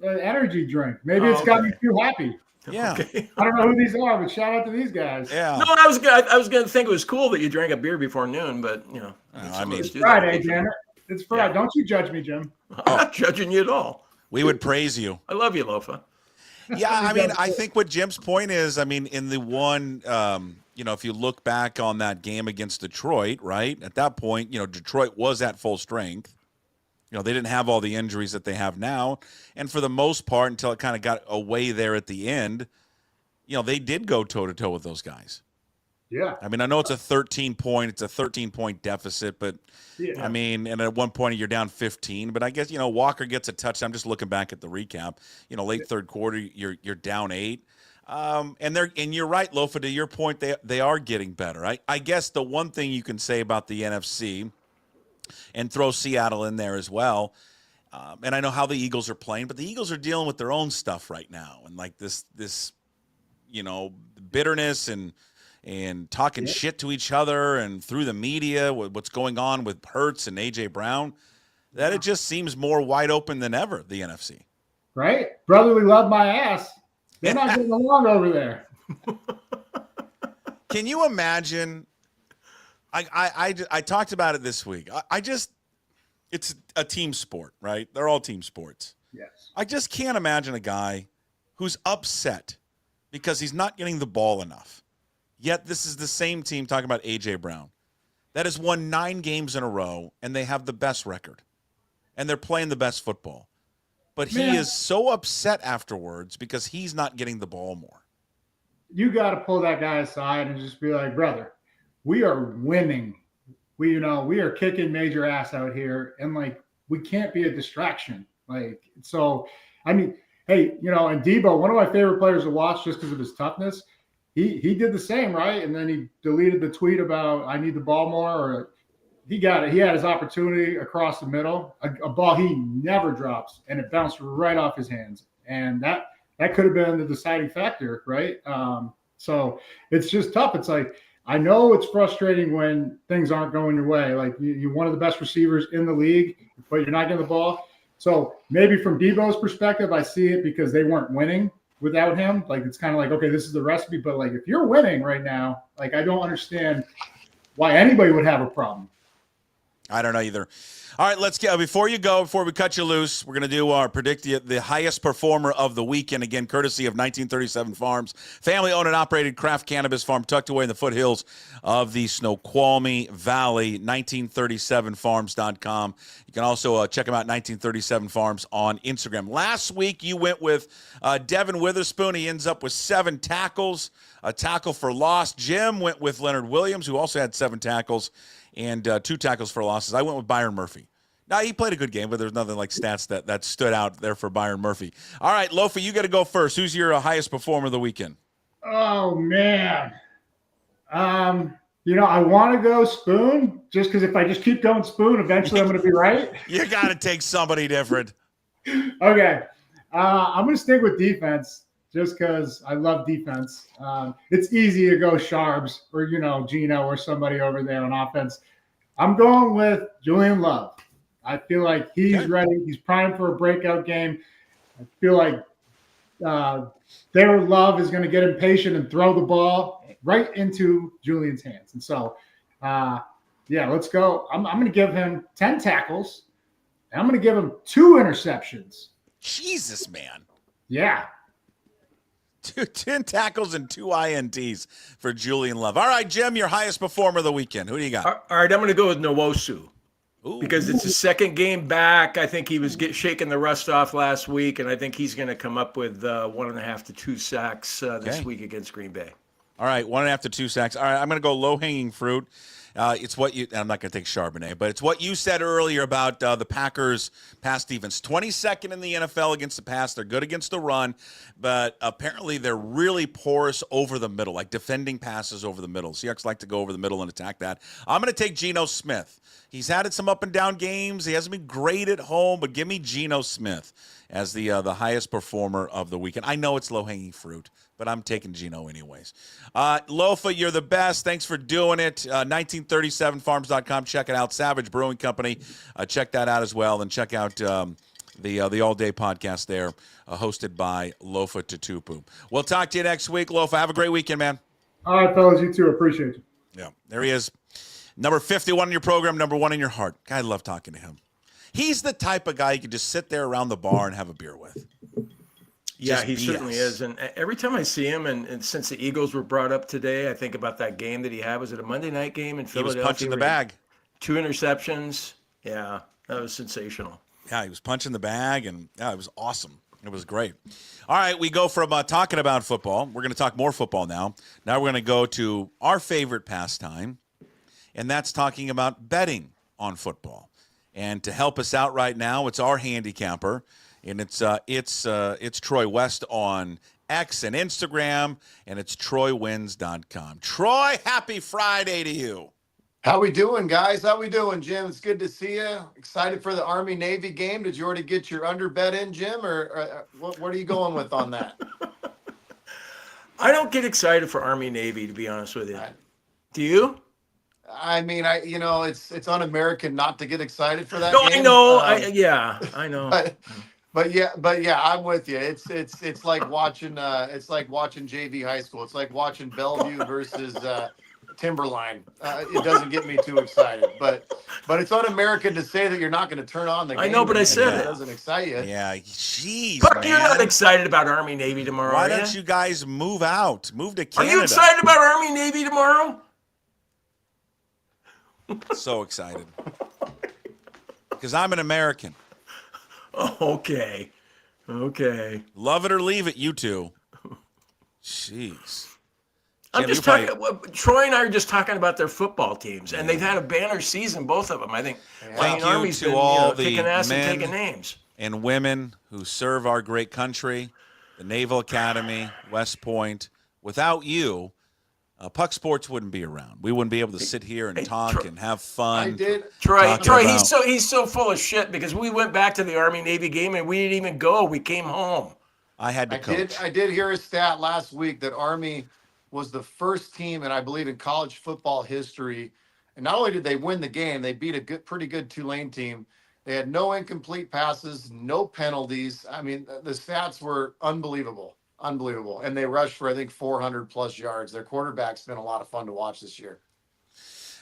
energy drink. Maybe it's got me too happy. Yeah. Okay. I don't know who these are, but shout out to these guys. Yeah. No, I was going to think it was cool that you drank a beer before noon, but It's Friday, damn it. It's Friday. Yeah. Don't you judge me, Jim. I'm not judging you at all. We would praise you. I love you, Lofa. Yeah, I mean, I think what Jim's point is, I mean, in the one, if you look back on that game against Detroit, right, at that point, Detroit was at full strength. They didn't have all the injuries that they have now. And for the most part, until it kind of got away there at the end, they did go toe-to-toe with those guys. Yeah. I mean, I know it's a 13-point deficit, but yeah. I mean, and at one point you're down 15, but I guess, Walker gets a touchdown. I'm just looking back at the recap, late third quarter, you're down 8. And you're right, Lofa, to your point, they are getting better. I guess the one thing you can say about the NFC, and throw Seattle in there as well, and I know how the Eagles are playing, but the Eagles are dealing with their own stuff right now, and like this bitterness and talking shit to each other and through the media, what's going on with Hurts and A.J. Brown, that it just seems more wide open than ever, the NFC. Right? Brotherly love my ass. They're not getting along over there. Can you imagine? I talked about it this week. It's a team sport, right? They're all team sports. Yes. I just can't imagine a guy who's upset because he's not getting the ball enough. Yet this is the same team, talking about A.J. Brown, that has won 9 games in a row, and they have the best record. And they're playing the best football. But he is so upset afterwards because he's not getting the ball more. You got to pull that guy aside and just be like, brother, we are winning we are kicking major ass out here, and like we can't be a distraction. Like, so, I mean, hey, and Debo, one of my favorite players to watch just because of his toughness, he did the same, right? And then he deleted the tweet about I need the ball more, or he got it. He had his opportunity across the middle, a ball he never drops, and it bounced right off his hands, and that could have been the deciding factor, right? So it's just tough. It's like, I know it's frustrating when things aren't going your way. Like you're one of the best receivers in the league, but you're not getting the ball. So maybe from Debo's perspective, I see it because they weren't winning without him. Like, it's kind of like, okay, this is the recipe. But like, if you're winning right now, like, I don't understand why anybody would have a problem. I don't know either. All right, let's get before we cut you loose, we're going to do our predict the highest performer of the weekend, again, courtesy of 1937 Farms, family-owned and operated craft cannabis farm tucked away in the foothills of the Snoqualmie Valley, 1937farms.com. You can also check them out, 1937 Farms on Instagram. Last week, you went with Devin Witherspoon. He ends up with 7 tackles, a tackle for loss. Jim went with Leonard Williams, who also had 7 tackles. And 2 tackles for losses. I went with Byron Murphy. Now, he played a good game, but there's nothing like stats that stood out there for Byron Murphy. All right, Lofa, you got to go first. Who's your highest performer of the weekend? Oh, man. I want to go Spoon, just because if I just keep going Spoon, eventually I'm going to be right. You got to take somebody different. Okay. I'm going to stick with defense, just because I love defense. It's easy to go Sharps or, Gino or somebody over there on offense. I'm going with Julian Love. I feel like he's ready. He's primed for a breakout game. I feel like their Love is going to get impatient and throw the ball right into Julian's hands. And so, let's go. I'm going to give him 10 tackles. And I'm going to give him 2 interceptions. Jesus, man. Yeah. 10 tackles and 2 INTs for Julian Love. All right, Jim, your highest performer of the weekend. Who do you got? All right, I'm going to go with Nwosu. Because it's his second game back. I think he was shaking the rust off last week, and I think he's going to come up with 1.5 to 2 sacks this week against Green Bay. All right, 1.5 to 2 sacks. All right, I'm going to go low-hanging fruit. It's what you – I'm not going to take Charbonnet, but it's what you said earlier about the Packers' pass defense. 22nd in the NFL against the pass. They're good against the run, but apparently they're really porous over the middle, like defending passes over the middle. Seahawks like to go over the middle and attack that. I'm going to take Geno Smith. He's had some up-and-down games. He hasn't been great at home, but give me Geno Smith as the highest performer of the weekend. I know it's low-hanging fruit, but I'm taking Geno anyways. Lofa, you're the best. Thanks for doing it. 1937farms.com. Check it out. Savage Brewing Company. Check that out as well. And check out the all-day podcast there, hosted by Lofa Tatupu. We'll talk to you next week, Lofa. Have a great weekend, man. All right, fellas. You too. Appreciate you. Yeah, there he is. Number 51 in your program, number 1 in your heart. God, I love talking to him. He's the type of guy you can just sit there around the bar and have a beer with. Yeah, he certainly is. And every time I see him, and since the Eagles were brought up today, I think about that game that he had. Was it a Monday night game in Philadelphia? He was punching the bag. 2 interceptions. Yeah, that was sensational. Yeah, he was punching the bag, and it was awesome. It was great. All right, we go from talking about football. We're going to talk more football now. Now we're going to go to our favorite pastime, and that's talking about betting on football. And to help us out right now, it's our handicapper, and it's Troy West on X and Instagram, and it's troywins.com. Troy, happy Friday to you. How we doing, guys? How we doing, Jim? It's good to see you. Excited for the Army-Navy game. Did you already get your under bet in, Jim, or what are you going with on that? I don't get excited for Army-Navy, to be honest with you. Do you? I mean, it's un-American not to get excited for that. No, game. I know. I know. But yeah, I'm with you. It's like watching JV high school. It's like watching Bellevue versus Timberline. It doesn't get me too excited, but it's un-American to say that you're not going to turn on the game. I know, but I said it it doesn't excite you. Yeah, jeez, But man. you're not excited about Army-Navy tomorrow, Why are don't you guys move out? Move to Canada. Are you excited about Army-Navy tomorrow? So excited. Because I'm an American. Okay. Love it or leave it, you two. Jeez. I'm Jim, just you're talking. Troy and I are just talking about their football teams, and they've had a banner season, both of them. I think. Thank you Army's to been, all the kicking ass and men taking names. and women who serve our great country, the Naval Academy, West Point. Without you, Puck Sports wouldn't be around. We wouldn't be able to sit here and talk and have fun. I did. Troy, Talking he's so full of shit because we went back to the Army Navy game and we didn't even go. We came home. I had to coach. I did hear a stat last week that Army was the first team, and I believe in college football history. And not only did they win the game, they beat a pretty good Tulane team. They had no incomplete passes, no penalties. I mean, the stats were unbelievable. And they rushed for, I think, 400 plus yards. Their quarterback's been a lot of fun to watch this year.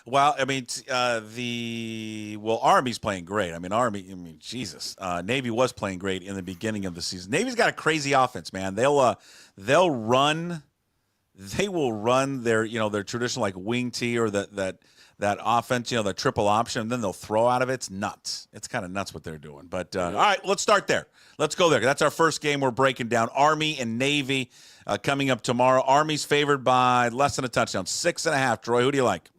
Well, I mean, Army's playing great. Jesus. Navy was playing great in the beginning of the season. Navy's got a crazy offense, man. They will run their traditional like wing tee or that offense, the triple option, and then they'll throw out of it. It's nuts. It's kind of nuts what they're doing. But all right, let's start there. Let's go there. That's our first game we're breaking down. Army and Navy coming up tomorrow. Army's favored by less than a touchdown, 6.5. Troy, who do you like?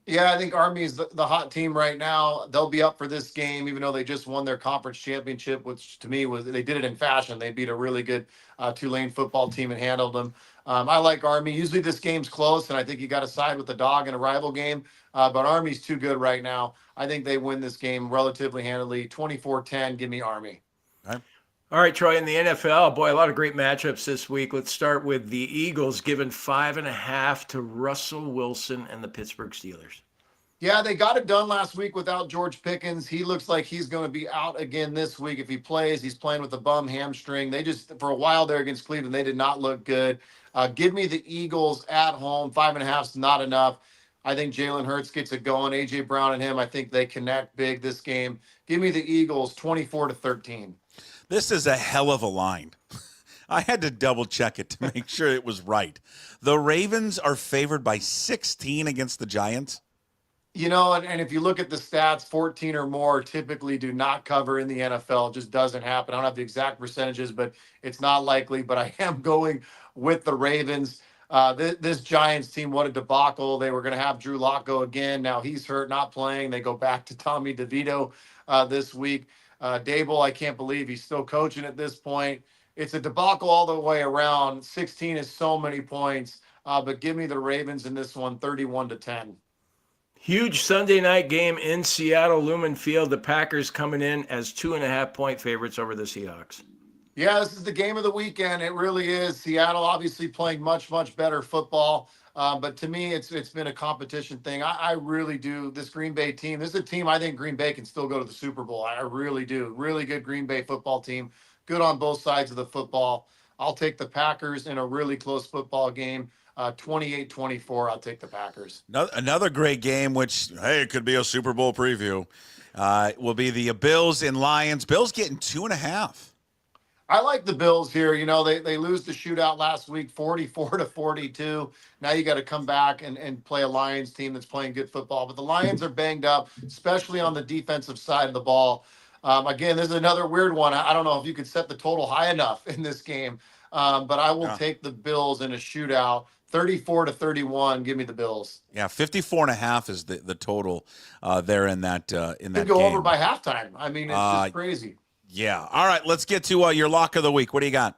Yeah, I think Army is the hot team right now. They'll be up for this game, even though they just won their conference championship, which to me they did it in fashion. They beat a really good Tulane football team and handled them. I like Army. Usually this game's close, and I think you got to side with the dog in a rival game. But Army's too good right now. I think they win this game relatively handily. 24-10, give me Army. All right, Troy, in the NFL, boy, a lot of great matchups this week. Let's start with the Eagles giving 5.5 to Russell Wilson and the Pittsburgh Steelers. Yeah, they got it done last week without George Pickens. He looks like he's going to be out again this week. If he plays, he's playing with a bum hamstring. They just, for a while there against Cleveland, they did not look good. Give me the Eagles at home. 5.5 is not enough. I think Jalen Hurts gets it going. A.J. Brown and him, I think they connect big this game. Give me the Eagles 24-13. This is a hell of a line. I had to double check it to make sure it was right. The Ravens are favored by 16 against the Giants. And if you look at the stats, 14 or more typically do not cover in the NFL. It just doesn't happen. I don't have the exact percentages, but it's not likely. But I am going with the Ravens. This Giants team, what a debacle. They were going to have Drew Lock go again. Now he's hurt, not playing. They go back to Tommy DeVito this week. Dable, I can't believe he's still coaching at this point. It's a debacle all the way around. 16 is so many points, but give me the Ravens in this one, 31-10. Huge Sunday night game in Seattle, Lumen Field. The Packers coming in as 2.5-point favorites over the Seahawks. Yeah, this is the game of the weekend. It really is. Seattle obviously playing much, much better football. But to me, it's been a competition thing. I really do. This Green Bay team, this is a team I think Green Bay can still go to the Super Bowl. I really do. Really good Green Bay football team. Good on both sides of the football. I'll take the Packers in a really close football game. 28-24, I'll take the Packers. Another great game, which, hey, it could be a Super Bowl preview, will be the Bills and Lions. Bills getting 2.5. I like the Bills here. They lose the shootout last week, 44-42. Now you got to come back and play a Lions team that's playing good football. But the Lions are banged up, especially on the defensive side of the ball. Again, this is another weird one. I don't know if you could set the total high enough in this game, but I will take the Bills in a shootout. 34-31. Give me the Bills. Yeah, 54.5 is the total there in that Could go game. over by halftime. I mean, it's just crazy. Yeah. All right, let's get to your lock of the week. What do you got?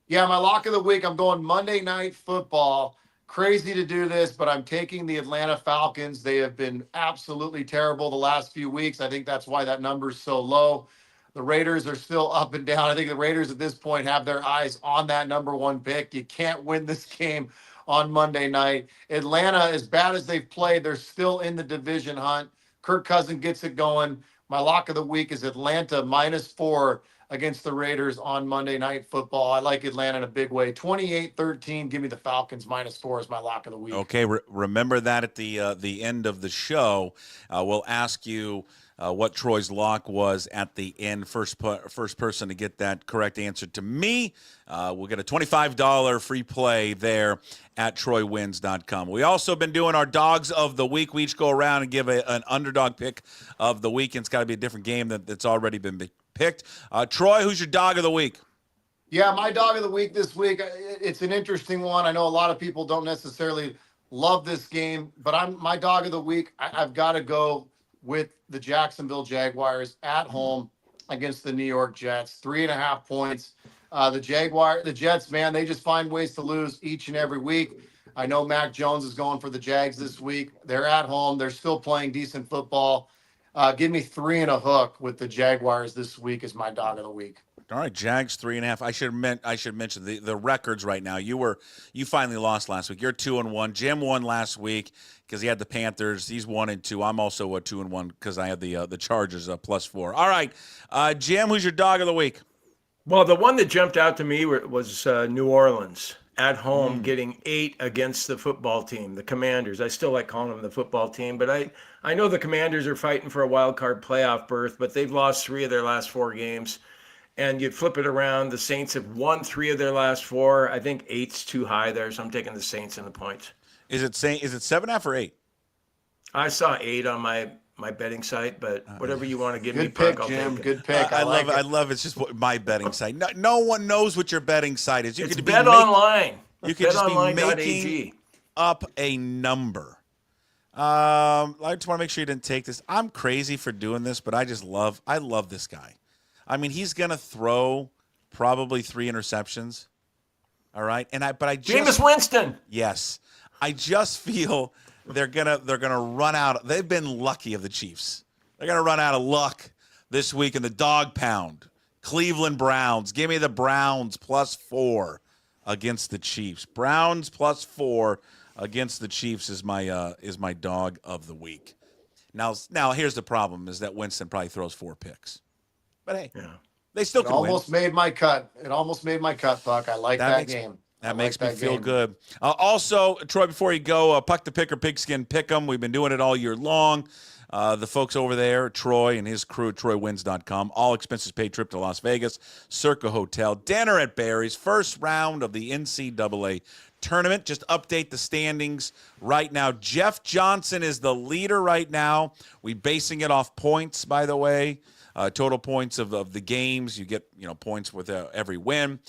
Yeah, my lock of the week, I'm going Monday Night Football. Crazy to do this, but I'm taking the Atlanta Falcons. They have been absolutely terrible the last few weeks. I think that's why that number is so low. The Raiders are still up and down. I think the Raiders at this point have their eyes on that number one pick. You can't win this game on Monday night. Atlanta, as bad as they've played, they're still in the division hunt. Kirk Cousins gets it going. My lock of the week is Atlanta -4 against the Raiders on Monday Night Football. I like Atlanta in a big way. 28-13. Give me the Falcons -4 as my lock of the week. Okay, remember that at the end of the show. We'll ask you what Troy's lock was at the end. First person to get that correct answer to me, we'll get a $25 free play there at TroyWins.com. We also been doing our dogs of the week. We each go around and give an underdog pick of the week. And it's got to be a different game that's already been picked. Troy, who's your dog of the week? Yeah, my dog of the week this week, it's an interesting one. I know a lot of people don't necessarily love this game, but my dog of the week. I've got to go with the Jacksonville Jaguars at home against the New York Jets. 3.5 points. The Jets, man, they just find ways to lose each and every week. I know Mac Jones is going for the Jags this week. They're at home. They're still playing decent football. Give me 3 and a hook with the Jaguars this week as my dog of the week. All right, Jags 3.5. I should mention the records right now. You finally lost last week. You're 2-1. Jim won last week because he had the Panthers. He's 1-2. I'm also 2-1 because I had the Chargers +4. All right, Jim, who's your dog of the week? Well, the one that jumped out to me was New Orleans at home, getting 8 against the football team, the Commanders. I still like calling them the football team, but I know the Commanders are fighting for a wild card playoff berth, but they've lost 3 of their last 4 games. And you flip it around, the Saints have won 3 of their last 4. I think 8's too high there, so I'm taking the Saints in the points. Is it 7.5 or 8? I saw 8 on my betting site, but whatever you want to give me, Good pick, Puck, I'll Jim. take it. Good pick. I love it. It's just my betting site. No one knows what your betting site is. It's Bet Online. You could just be BetOnline.ag. making up a number. I just want to make sure you didn't take this. I'm crazy for doing this, but I love this guy. I mean, he's gonna throw probably 3 interceptions. All right, Jameis Winston. Yes, I just feel they're gonna run out. They've been lucky of the Chiefs. They're gonna run out of luck this week in the dog pound. Cleveland Browns. Give me the Browns +4 against the Chiefs. Browns +4 against the Chiefs is my dog of the week. Now here's the problem: is that Winston probably throws 4 picks. But hey, they still can win. Made my cut. It almost made my cut, Puck. I like that game. That makes me feel good. Also, Troy, before you go, Puck the Picker, Pigskin Pick'em. We've been doing it all year long. The folks over there, Troy and his crew at TroyWins.com. All expenses paid trip to Las Vegas, Circa Hotel, dinner at Barry's, first round of the NCAA tournament. Just update the standings right now. Jeff Johnson is the leader right now. We're basing it off points, by the way. Total points of the games. You get points with every win.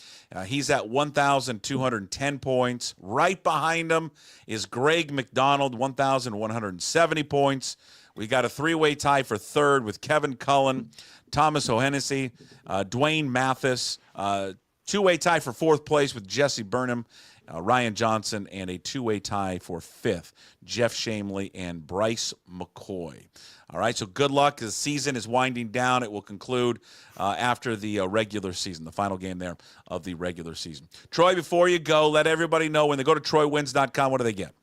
He's at 1,210 points. Right behind him is Greg McDonald, 1,170 points. We got a 3-way tie for third with Kevin Cullen, Thomas O'Hennessy, Dwayne Mathis. 2-way tie for fourth place with Jesse Burnham, Ryan Johnson, and a 2-way tie for fifth, Jeff Shamley and Bryce McCoy. All right, so good luck. The season is winding down. It will conclude after the regular season, the final game there of the regular season. Troy, before you go, let everybody know when they go to TroyWins.com, what do they get?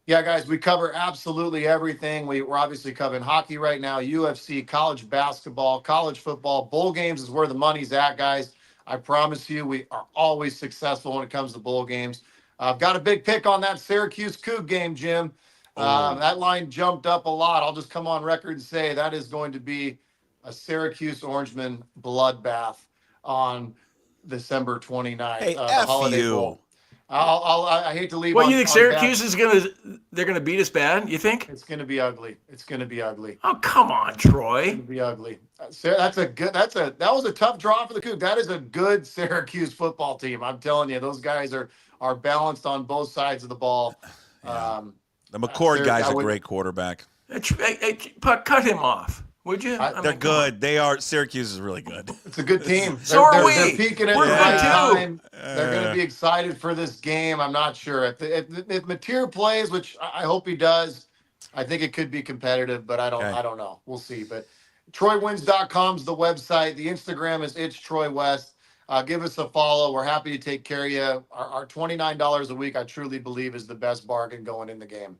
Yeah, guys, we cover absolutely everything. We're obviously covering hockey right now, UFC, college basketball, college football. Bowl games is where the money's at, guys. I promise you, we are always successful when it comes to bowl games. I've got a big pick on that Syracuse Cougar game, Jim. That line jumped up a lot. I'll just come on record and say that is going to be a Syracuse Orangeman bloodbath on December 29th. Hey, the F Holiday you. Bowl. I hate to leave. Well, you think Syracuse is they're gonna beat us bad? You think? It's gonna be ugly. It's gonna be ugly. Oh, come on, Troy. It's gonna be ugly. That was a tough draw for the Cougs. That is a good Syracuse football team. I'm telling you, those guys are balanced on both sides of the ball. Yeah. The McCord guy's a great quarterback. Puck, cut him off, would you? They're good. They are. Syracuse is really good. It's a good team. They're peaking at We're the right good, time. They're going to be excited for this game. I'm not sure if Mateer plays, which I hope he does. I think it could be competitive, but I don't know. We'll see. But TroyWins.com is the website. The Instagram is It's Troy West. Give us a follow. We're happy to take care of you. Our $29 a week, I truly believe, is the best bargain going in the game.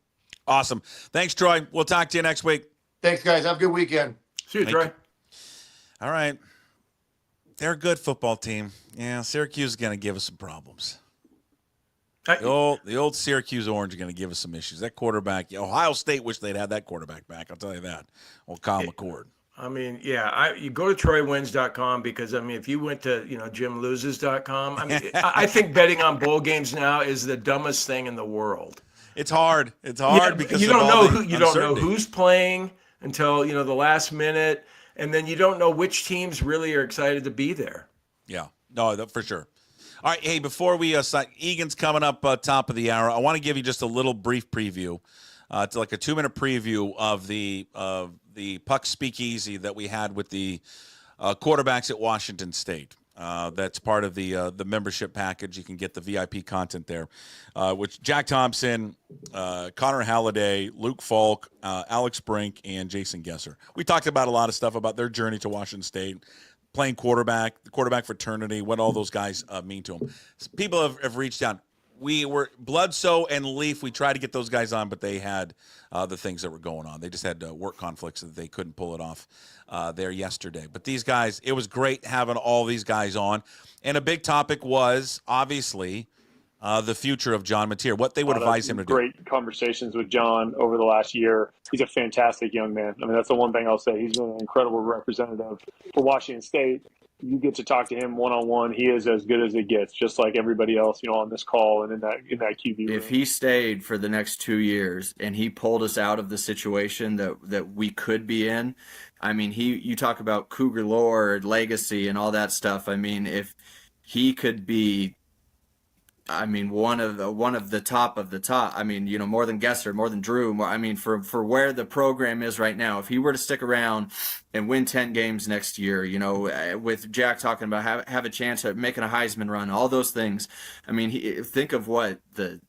Awesome. Thanks, Troy. We'll talk to you next week. Thanks, guys. Have a good weekend. See you, Troy. All right. They're a good football team. Yeah, Syracuse is going to give us some problems. The old Syracuse Orange are going to give us some issues. That quarterback, Ohio State wish they'd had that quarterback back. I'll tell you that. Old Kyle McCord. I mean, you go to TroyWins.com because, I mean, if you went to, JimLoses.com, I mean, I think betting on bowl games now is the dumbest thing in the world. It's hard. It's hard because you don't know who's playing until, the last minute, and then you don't know which teams really are excited to be there. Yeah. No, for sure. All right, hey, before we sign, Egan's coming up top of the hour. I want to give you just a little brief preview, to like a 2-minute preview of the Puck Speakeasy that we had with the quarterbacks at Washington State. That's part of the membership package. You can get the VIP content there, which Jack Thompson, Connor Halliday, Luke Falk, Alex Brink, and Jason Gesser. We talked about a lot of stuff about their journey to Washington State, playing quarterback, the quarterback fraternity, what all those guys mean to them. People have reached out. We were Bledsoe and Leaf. We tried to get those guys on, but they had the things that were going on. They just had work conflicts that they couldn't pull it off there yesterday. But these guys, it was great having all these guys on. And a big topic was, obviously, the future of John Mateer, what they would advise him to do. Great conversations with John over the last year. He's a fantastic young man. I mean, that's the one thing I'll say. He's been an incredible representative for Washington State. You get to talk to him one-on-one. He is as good as it gets, just like everybody else, on this call and in that QB room. If he stayed for the next 2 years and he pulled us out of the situation that we could be in, I mean, you talk about Cougar lore, legacy, and all that stuff. I mean, if he could be, I mean, one of the top of the top. I mean, more than Gesser, more than Drew. I mean, for where the program is right now, if he were to stick around and win 10 games next year, with Jack talking about have a chance at making a Heisman run, all those things. I mean, think of what the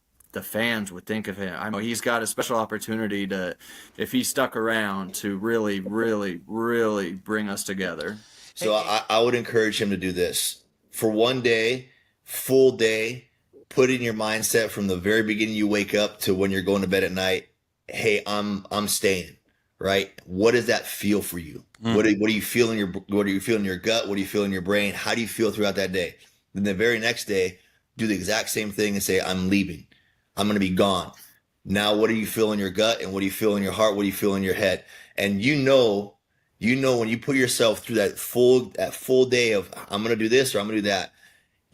fans would think of him. I know he's got a special opportunity to, if he stuck around, to really, really, really bring us together. So I would encourage him to do this for one day, full day. Put in your mindset from the very beginning you wake up to when you're going to bed at night. Hey, I'm staying, right? What does that feel for you? What do you feel in your gut? What do you feel in your brain? How do you feel throughout that day? Then the very next day, do the exact same thing and say, I'm leaving. I'm going to be gone. Now, what do you feel in your gut? And what do you feel in your heart? What do you feel in your head? And you know when you put yourself through that full day of I'm going to do this or I'm going to do that,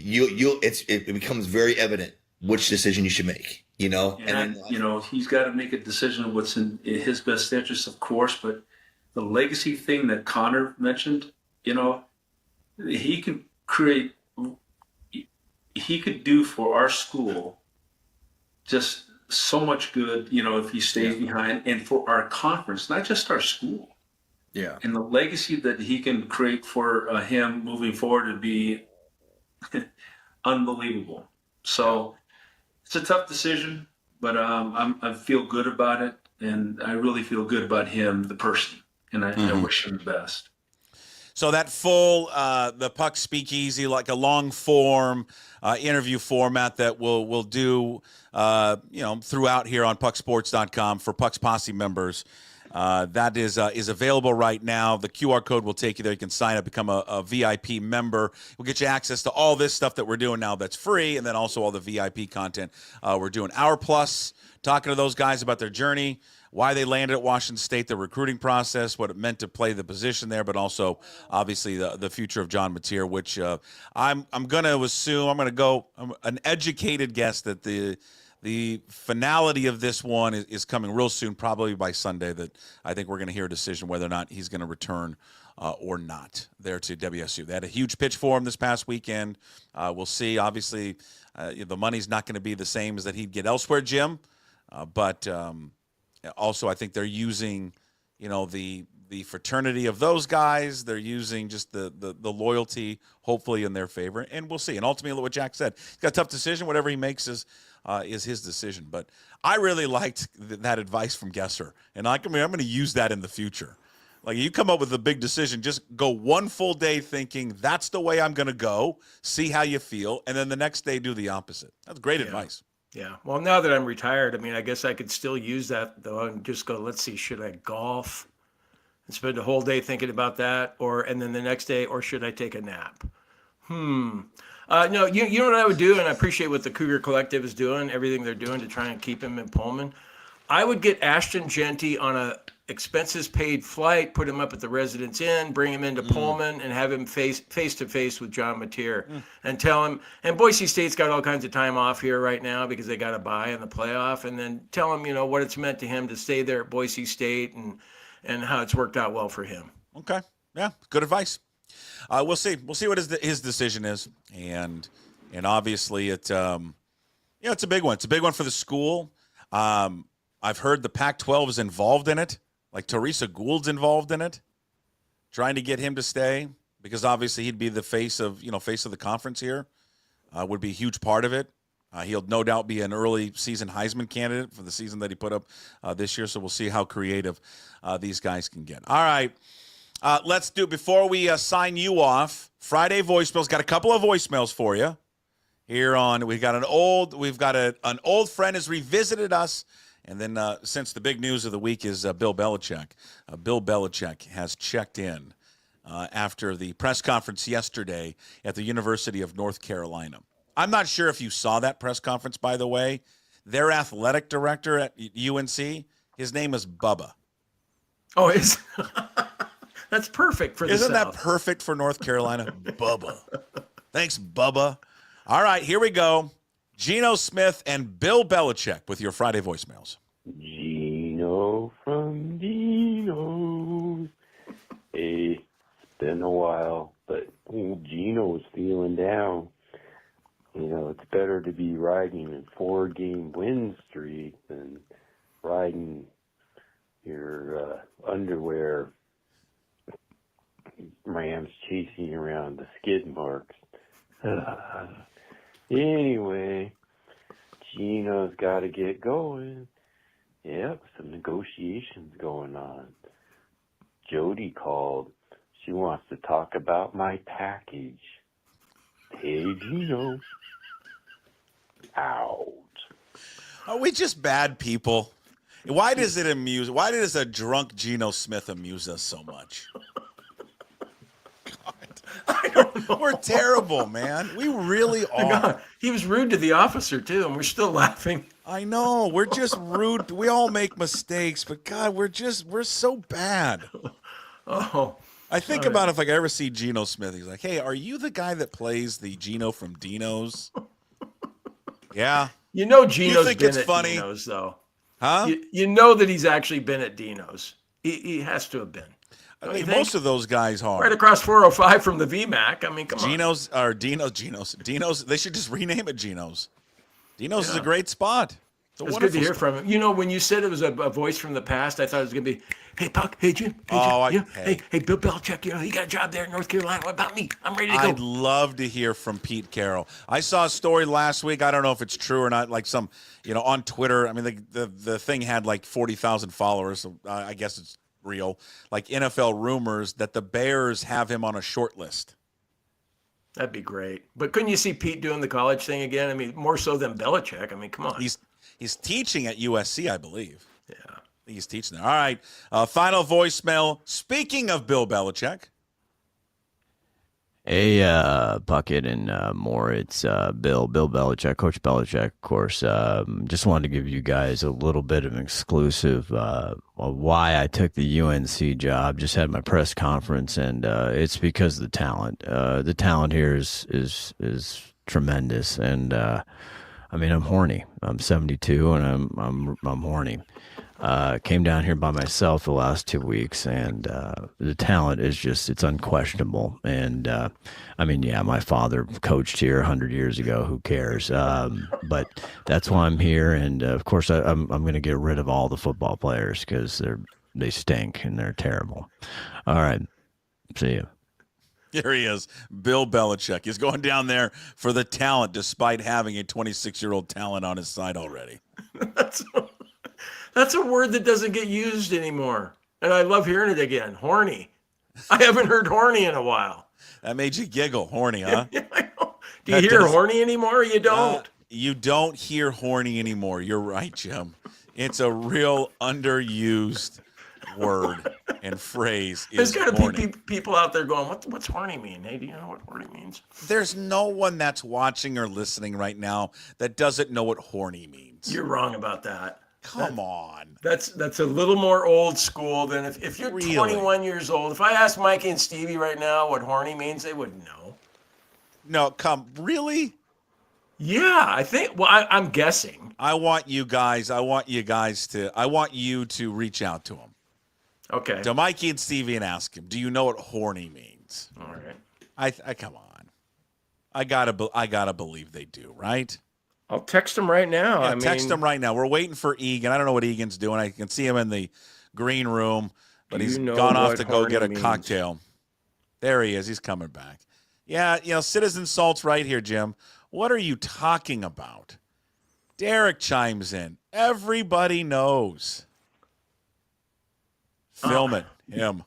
it becomes very evident which decision you should make, And he's got to make a decision of what's in his best interest, of course, but the legacy thing that Connor mentioned, he could do for our school just so much good, if he stays behind, and for our conference, not just our school. Yeah. And the legacy that he can create for him moving forward would be unbelievable. So it's a tough decision, but I feel good about it, and I really feel good about him, the person, and I wish him the best. So that full the Puck Speakeasy, like a long form interview format that we'll do throughout here on pucksports.com for Puck's Posse members. That is available right now. The QR code will take you there. You can sign up, become a VIP member. We'll get you access to all this stuff that we're doing now that's free, and then also all the VIP content we're doing. Hour plus, talking to those guys about their journey, why they landed at Washington State, the recruiting process, what it meant to play the position there, but also obviously the future of John Mateer, which I'm going to assume, I'm an educated guess that the finality of this one is coming real soon, probably by Sunday, that I think we're going to hear a decision whether or not he's going to return or not there to WSU. They had a huge pitch for him this past weekend. We'll see. Obviously, the money's not going to be the same as that he'd get elsewhere, Jim. But also I think they're using, the fraternity of those guys. They're using just the loyalty, hopefully, in their favor. And we'll see. And ultimately, what Jack said, he's got a tough decision. Whatever he makes is his decision. But I really liked that advice from Gesser. And I'm going to use that in the future. Like, you come up with a big decision, just go one full day thinking, that's the way I'm going to go, see how you feel, and then the next day do the opposite. That's great advice. Yeah. Well, now that I'm retired, I guess I could still use that, though, and just go, let's see, should I golf and spend a whole day thinking about that, and then the next day, or should I take a nap? No, you know what I would do, and I appreciate what the Cougar Collective is doing, everything they're doing to try and keep him in Pullman. I would get Ashton Genty on a expenses paid flight, put him up at the Residence Inn, bring him into Pullman, and have him face to face with John Mateer and tell him. And Boise State's got all kinds of time off here right now because they got a bye in the playoff, and then tell him, what it's meant to him to stay there at Boise State and how it's worked out well for him. Okay, yeah, good advice. We'll see. We'll see what his decision is, and And obviously it's a big one. It's a big one for the school. I've heard the Pac-12 is involved in it. Like Teresa Gould's involved in it, trying to get him to stay because obviously he'd be the face of the conference here. Would be a huge part of it. He'll no doubt be an early season Heisman candidate for the season that he put up this year. So we'll see how creative these guys can get. All right, let's do before we sign you off. Friday voicemails. Got a couple of voicemails for you here on. We've got an old friend has revisited us, and then since the big news of the week is Bill Belichick. Bill Belichick has checked in after the press conference yesterday at the University of North Carolina. I'm not sure if you saw that press conference, by the way. Their athletic director at UNC, his name is Bubba. Oh, that's perfect for the Isn't South. that perfect for North Carolina? Bubba. Thanks, Bubba. All right, here we go. Geno Smith and Bill Belichick with your Friday voicemails. Geno from Dino. Hey, it's been a while, but Geno's feeling down. It's better to be riding a 4-game win streak than riding your underwear Rams chasing around the skid marks. Anyway, Geno's got to get going. Yep, some negotiations going on. Jody called. She wants to talk about my package. Hey, Geno. Ouch. Are we just bad people? Why does a drunk Geno Smith amuse us so much? I don't know. We're terrible, man. We really are. God, he was rude to the officer, too, and we're still laughing. I know. We're just rude. We all make mistakes, but God, we're so bad. Oh. I think about if I ever see Geno Smith, he's like, hey, are you the guy that plays the Geno from Dino's? Yeah. Geno's think been it's at funny? Dino's, though. Huh? You know that he's actually been at Dino's. He has to have been. I mean, most of those guys are. Right across 405 from the VMAC. I mean, come on. Dino's. They should just rename it Geno's. Dino's is a great spot. It's good to hear from him. When you said it was a voice from the past, I thought it was going to be, hey, Puck, hey, Jim, hey, hey, Bill Belichick, he got a job there in North Carolina. What about me? I'm ready to go. I'd love to hear from Pete Carroll. I saw a story last week. I don't know if it's true or not, like some, on Twitter. I mean, the thing had like 40,000 followers. So I guess it's real. Like NFL rumors that the Bears have him on a short list. That'd be great. But couldn't you see Pete doing the college thing again? I mean, more so than Belichick. I mean, come on. He's teaching at USC, I believe. Yeah. He's teaching there. All right. Final voicemail. Speaking of Bill Belichick. Hey, Puckett and more. It's Bill Belichick, Coach Belichick, of course. Just wanted to give you guys a little bit of an exclusive of why I took the UNC job. Just had my press conference, and it's because of the talent. The talent here is tremendous, and I mean, I'm horny. I'm 72, and I'm horny. Came down here by myself the last 2 weeks, and the talent is it's unquestionable. And I mean, yeah, my father coached here 100 years ago. Who cares? But that's why I'm here. And of course, I'm going to get rid of all the football players because they stink and they're terrible. All right, see you. Here he is, Bill Belichick. He's going down there for the talent, despite having a 26-year-old talent on his side already. That's a word that doesn't get used anymore. And I love hearing it again. Horny. I haven't heard horny in a while. That made you giggle. Horny, huh? Yeah, I know. Do you hear horny anymore or you don't? You don't hear horny anymore. You're right, Jim. It's a real underused word and phrase. There's got to be people out there going, what's horny mean? Hey, do you know what horny means? There's no one that's watching or listening right now that doesn't know what horny means. You're wrong about that. Come on. That's a little more old school than if you're Really? 21 years old. If I asked Mikey and Stevie right now what horny means, they wouldn't know. No, really? Yeah, I think. Well, I'm guessing. I want you to reach out to him. Okay. To Mikey and Stevie and ask him, do you know what horny means? All right. I come on. I gotta believe they do, right? I'll text him right now. Yeah, text him right now. We're waiting for Egan. I don't know what Egan's doing. I can see him in the green room, but he's gone off to go get a cocktail. There he is. He's coming back. Yeah, Citizen Salt's right here, Jim. What are you talking about? Derek chimes in. Everybody knows. Film it. Him.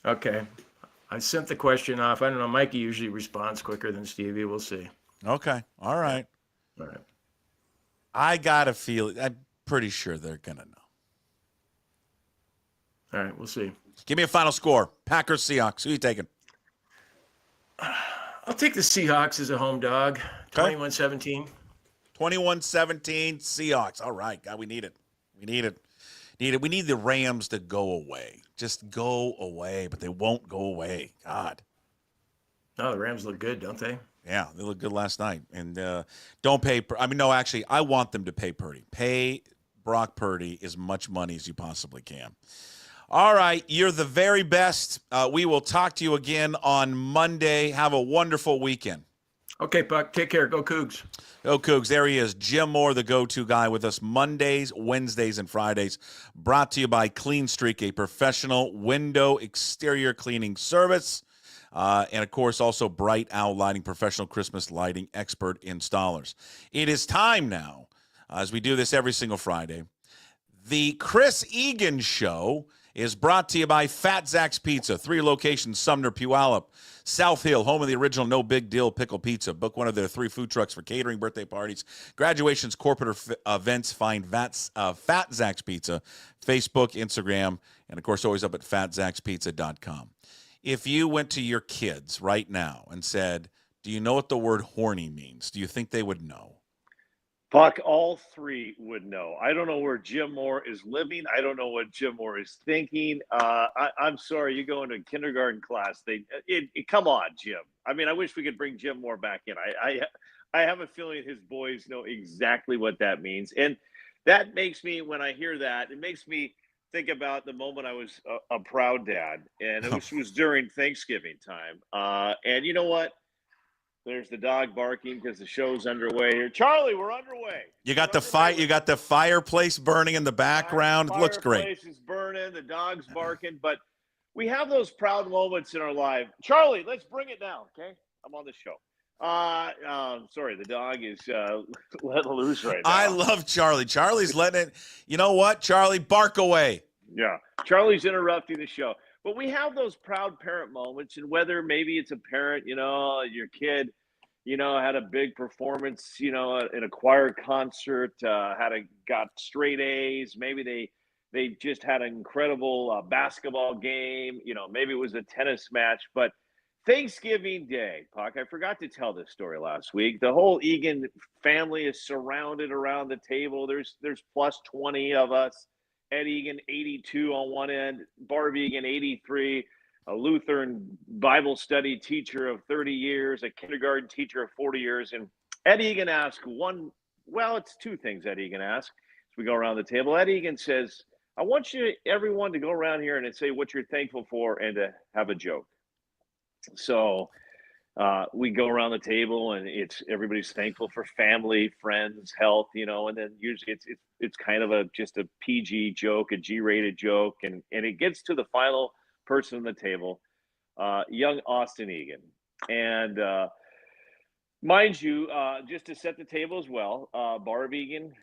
Okay. I sent the question off. I don't know. Mikey usually responds quicker than Stevie. We'll see. Okay. All right. All right. I got a feeling. I'm pretty sure they're going to know. All right. We'll see. Give me a final score. Packers, Seahawks. Who are you taking? I'll take the Seahawks as a home dog. 21-17. 21-17 Seahawks. All right. God, we need it. We need it. We need the Rams to go away. Just go away, but they won't go away. God. No, the Rams look good, don't they? Yeah, they looked good last night. And don't pay. No, actually, I want them to pay Purdy. Pay Brock Purdy as much money as you possibly can. All right, you're the very best. We will talk to you again on Monday. Have a wonderful weekend. Okay, Puck. Take care. Go Cougs. Go Cougs. There he is, Jim Moore, the go-to guy with us Mondays, Wednesdays, and Fridays. Brought to you by Clean Streak, a professional window exterior cleaning service. And, of course, also Bright Owl Lighting, professional Christmas lighting expert installers. It is time now, as we do this every single Friday. The Chris Egan Show is brought to you by Fat Zach's Pizza. 3 locations, Sumner, Puyallup, South Hill, home of the original No Big Deal Pickle Pizza. Book one of their 3 food trucks for catering, birthday parties, graduations, corporate events. Find Fat Zach's Pizza, Facebook, Instagram, and, of course, always up at fatzachspizza.com. If you went to your kids right now and said, do you know what the word horny means? Do you think they would know? Puck, all 3 would know. I don't know where Jim Moore is living. I don't know what Jim Moore is thinking. I'm sorry, you go into a kindergarten class. Come on, Jim. I mean, I wish we could bring Jim Moore back in. I have a feeling his boys know exactly what that means. And that makes me, when I hear that, it makes me think about the moment I was a proud dad. And it was during Thanksgiving time. And you know what? There's the dog barking because the show's underway here. Charlie, we're underway. You got the fireplace burning in the background. It looks great. The fireplace is burning. The dog's barking. But we have those proud moments in our life. Charlie, let's bring it down, okay? I'm on the show. Sorry, the dog is letting loose right now. I love Charlie. Charlie's letting it. You know what, Charlie? Bark away. Yeah, Charlie's interrupting the show. But we have those proud parent moments, and whether maybe it's a parent, your kid, had a big performance, in a choir concert, got straight A's. Maybe they just had an incredible basketball game. Maybe it was a tennis match. But Thanksgiving Day, Puck, I forgot to tell this story last week. The whole Egan family is surrounded around the table. There's plus 20 of us. Ed Egan, 82 on one end, Barb Egan, 83, a Lutheran Bible study teacher of 30 years, a kindergarten teacher of 40 years. And Ed Egan asked it's 2 things Ed Egan asked as we go around the table. Ed Egan says, I want everyone to go around here and say what you're thankful for and to have a joke. So we go around the table and everybody's thankful for family, friends, health, and then usually it's kind of just a PG joke, a G-rated joke, and it gets to the final person on the table, young Austin Egan. And mind you, just to set the table as well, Barb Egan,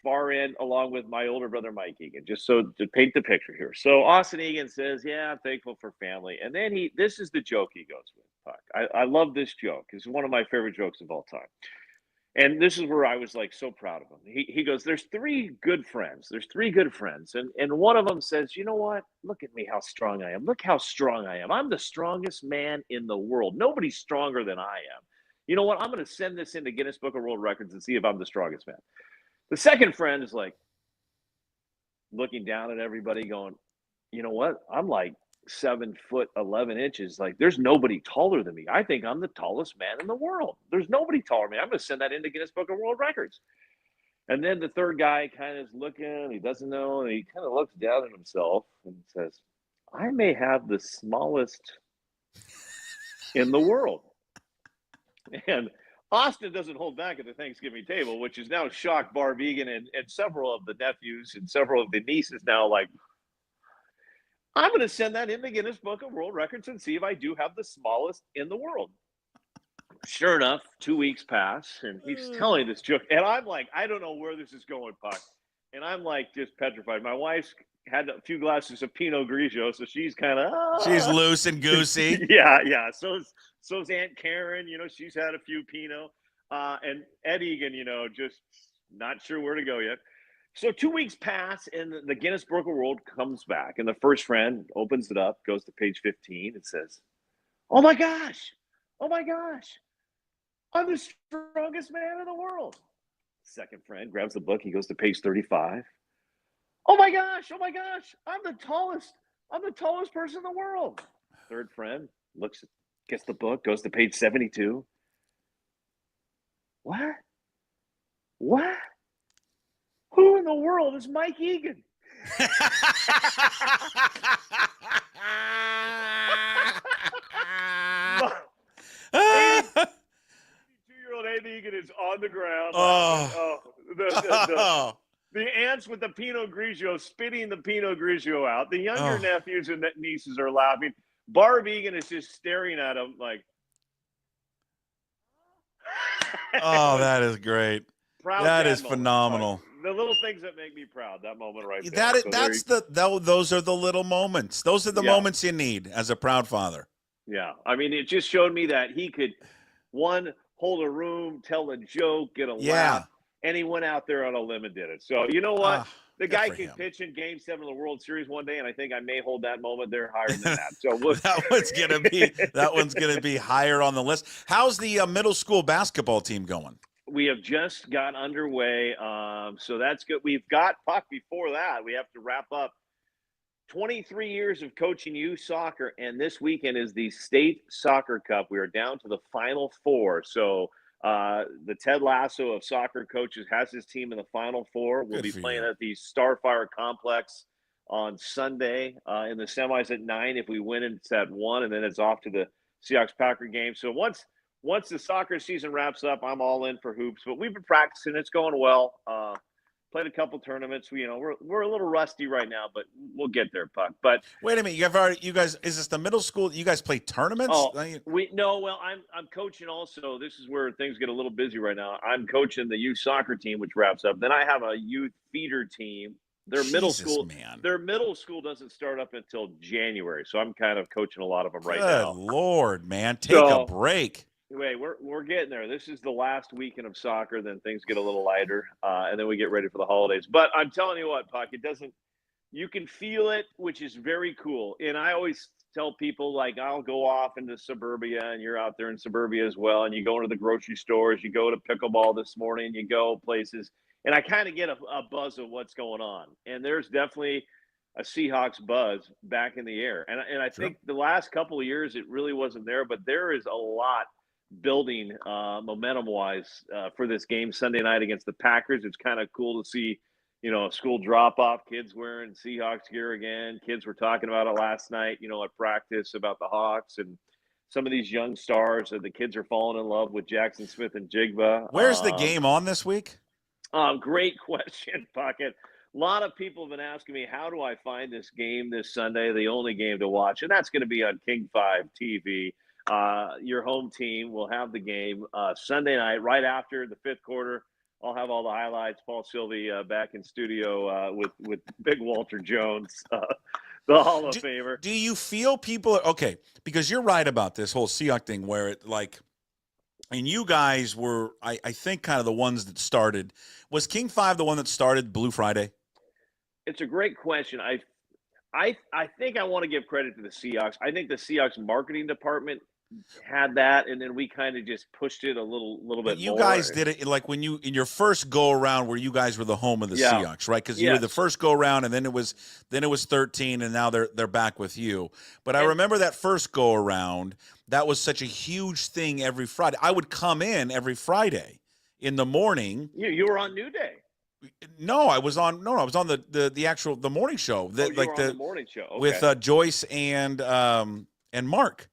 far end, along with my older brother Mike Egan, just so to paint the picture here. So Austin Egan says, yeah, I'm thankful for family. And then this is the joke he goes with, Puck. I love this joke. It's one of my favorite jokes of all time. And this is where I was so proud of him. He goes, there's 3 good friends. And one of them says, you know what? Look at me, how strong I am. Look how strong I am. I'm the strongest man in the world. Nobody's stronger than I am. You know what? I'm going to send this into Guinness Book of World Records and see if I'm the strongest man. The second friend is looking down at everybody going, you know what? I'm 7'11". There's nobody taller than me. I think I'm the tallest man in the world. There's nobody taller than me. I'm going to send that into Guinness Book of World Records. And then the third guy kind of is looking, he doesn't know, and he kind of looks down at himself and says, I may have the smallest in the world. And Austin doesn't hold back at the Thanksgiving table, which has now shocked Barb Egan and several of the nephews and several of the nieces now, like, I'm going to send that in the Guinness Book of World Records and see if I do have the smallest in the world. Sure enough, 2 weeks pass, and he's telling this joke. And I'm like, I don't know where this is going, Puck. And I'm like just petrified. My wife's had a few glasses of Pinot Grigio, so she's kind of she's loose and goosey. yeah. So's Aunt Karen. She's had a few Pinot, and Ed Egan. Just not sure where to go yet. So 2 weeks pass, and the Guinness Book of World comes back, and the first friend opens it up, goes to page 15, and says, "Oh my gosh, I'm the strongest man in the world." Second friend grabs the book. He goes to page 35. Oh my gosh, I'm the tallest person in the world. Third friend gets the book, goes to page 72. What? Who in the world is Mike Egan? 82-year-old Ed Egan is on the ground. The aunts with the Pinot Grigio spitting the Pinot Grigio out. The younger nephews and nieces are laughing. Barb Egan is just staring at him like. Oh, that is great. That is phenomenal. The little things that make me proud. That moment right there. Those are the little moments. Those are the moments you need as a proud father. Yeah, I mean, it just showed me that he could, hold a room, tell a joke, get a laugh, and he went out there on a limb and did it. So you know what? The guy can pitch in Game 7 of the World Series one day, and I think I may hold that moment there higher than that. So that one's gonna be higher on the list. How's the middle school basketball team going? We have just got underway, so that's good. We've got, Puck, before that, we have to wrap up 23 years of coaching youth soccer, and this weekend is the State Soccer Cup. We are down to the Final Four. So the Ted Lasso of soccer coaches has his team in the Final Four. We'll be playing at the Starfire Complex on Sunday in the semis at 9. If we win, it's at 1, and then it's off to the Seahawks-Packer game. So once the soccer season wraps up, I'm all in for hoops. But we've been practicing; it's going well. Played a couple tournaments. We're a little rusty right now, but we'll get there, Puck. But wait a minute, you guys, is this the middle school? You guys play tournaments? Well, I'm coaching also. This is where things get a little busy right now. I'm coaching the youth soccer team, which wraps up. Then I have a youth feeder team. Their middle school doesn't start up until January, so I'm kind of coaching a lot of them right now. Good Lord, man, take a break. Wait, we're getting there. This is the last weekend of soccer. Then things get a little lighter, and then we get ready for the holidays. But I'm telling you what, Puck, you can feel it, which is very cool. And I always tell people, like, I'll go off into suburbia, and you're out there in suburbia as well, and you go into the grocery stores, you go to pickleball this morning, you go places, and I kind of get a buzz of what's going on. And there's definitely a Seahawks buzz back in the air. And I think the last couple of years it really wasn't there, but there is a lot building momentum-wise for this game Sunday night against the Packers. It's kind of cool to see, a school drop-off, kids wearing Seahawks gear again. Kids were talking about it last night, at practice about the Hawks and some of these young stars. The kids are falling in love with Jackson Smith and Jigba. Where's the game on this week? Great question, Puckett. A lot of people have been asking me, how do I find this game this Sunday, the only game to watch? And that's going to be on King 5 TV. Your home team will have the game Sunday night, right after the fifth quarter. I'll have all the highlights. Paul Sylvie back in studio with Big Walter Jones, the Hall of Famer. Do you feel people – okay, because you're right about this whole Seahawks thing where it and you guys were, I think, kind of the ones that started. Was King 5 the one that started Blue Friday? It's a great question. I think I want to give credit to the Seahawks. I think the Seahawks marketing department had that, and then we kind of just pushed it a little bit more. You guys did it like when you in your first go around where you guys were the home of the Seahawks, right? Because you were the first go around, and then it was 13, and now they're back with you. But I remember that first go around. That was such a huge thing every Friday. I would come in every Friday in the morning. You were on New Day. No, I was on the actual morning show. The morning show. Okay. With Joyce and Mark.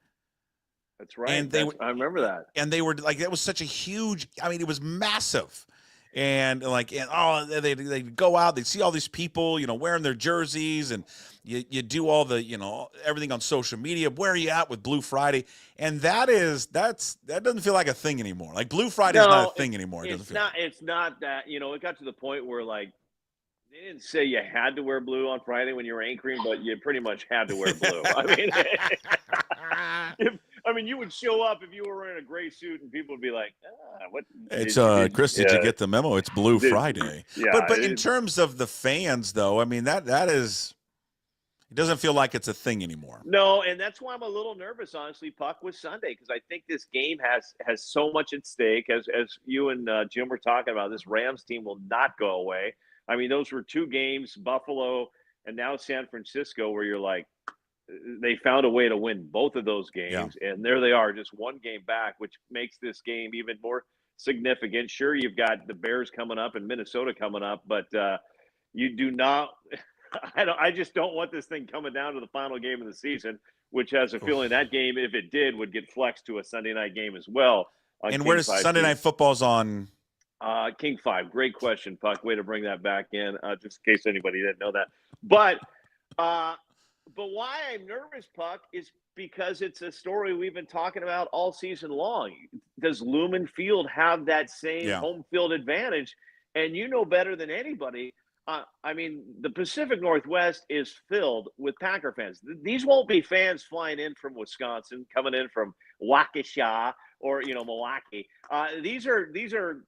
That's right. And I remember that. And they were like, that was such a huge, I mean, it was massive. And they go out, they see all these people, wearing their jerseys, and you do all the, everything on social media. Where are you at with Blue Friday? And that doesn't feel like a thing anymore. Like Blue Friday is not a thing anymore. It's not that, it got to the point where like, they didn't say you had to wear blue on Friday when you were anchoring, but you pretty much had to wear blue. I mean, you would show up if you were wearing a gray suit, and people would be like, "What?" It's Chris, did you get the memo? It's Blue Friday. Yeah, but in terms of the fans, though, I mean that is, it doesn't feel like it's a thing anymore. No, and that's why I'm a little nervous, honestly, Puck, with Sunday, because I think this game has so much at stake. As you and Jim were talking about, this Rams team will not go away. I mean, those were 2 games, Buffalo and now San Francisco, where you're like, they found a way to win both of those games. Yeah. And there they are, just 1 game back, which makes this game even more significant. Sure, you've got the Bears coming up and Minnesota coming up, but you do not – I just don't want this thing coming down to the final game of the season, which has a feeling that game, if it did, would get flexed to a Sunday night game as well. And where does Sunday Night Football's on? King 5. Great question, Puck. Way to bring that back in, just in case anybody didn't know that. But why I'm nervous, Puck, is because it's a story we've been talking about all season long. Does Lumen Field have that same home field advantage? And you know better than anybody. I mean, the Pacific Northwest is filled with Packer fans. These won't be fans flying in from Wisconsin, coming in from Waukesha or Milwaukee. These are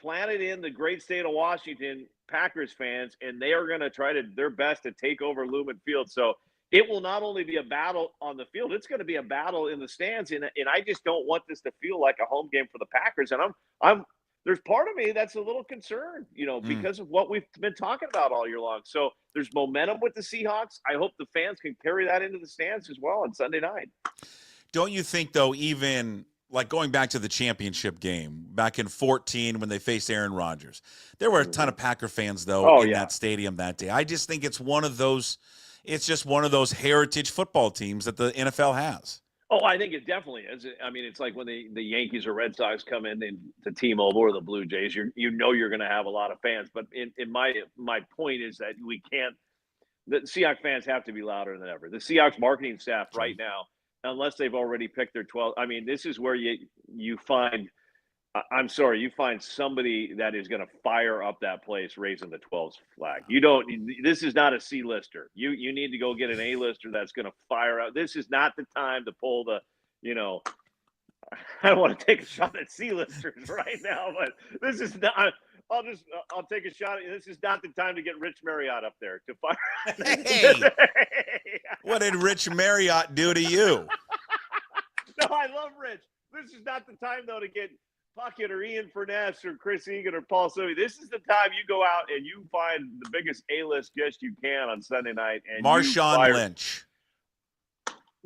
planted in the great state of Washington Packers fans, and they are going to try their best to take over Lumen Field. So it will not only be a battle on the field, it's going to be a battle in the stands. And I just don't want this to feel like a home game for the Packers. And there's part of me that's a little concerned, because of what we've been talking about all year long. So there's momentum with the Seahawks. I hope the fans can carry that into the stands as well on Sunday night. Don't you think, though, even like going back to the championship game back in 2014 when they faced Aaron Rodgers, there were a ton of Packer fans, though, in that stadium that day. I just think it's just one of those heritage football teams that the NFL has. Oh, I think it definitely is. I mean, it's like when the Yankees or Red Sox come in to T-Mobile or the Blue Jays, you're going to have a lot of fans. But in my point is that the Seahawks fans have to be louder than ever. The Seahawks marketing staff right now, unless they've already picked their 12. I mean, this is where you find you find somebody that is going to fire up that place raising the 12s flag. This is not a C-lister. You need to go get an A-lister that's going to fire up. This is not the time to pull the, I don't want to take a shot at C-listers right now, but this is not. I'll take a shot. This is not the time to get Rich Marriott up there to fire. Hey, what did Rich Marriott do to you? No, I love Rich. This is not the time, though, to get Puckett or Ian Furness or Chris Egan or Paul Sylvie. This is the time you go out and you find the biggest A-list guest you can on Sunday night. And Marshawn Lynch.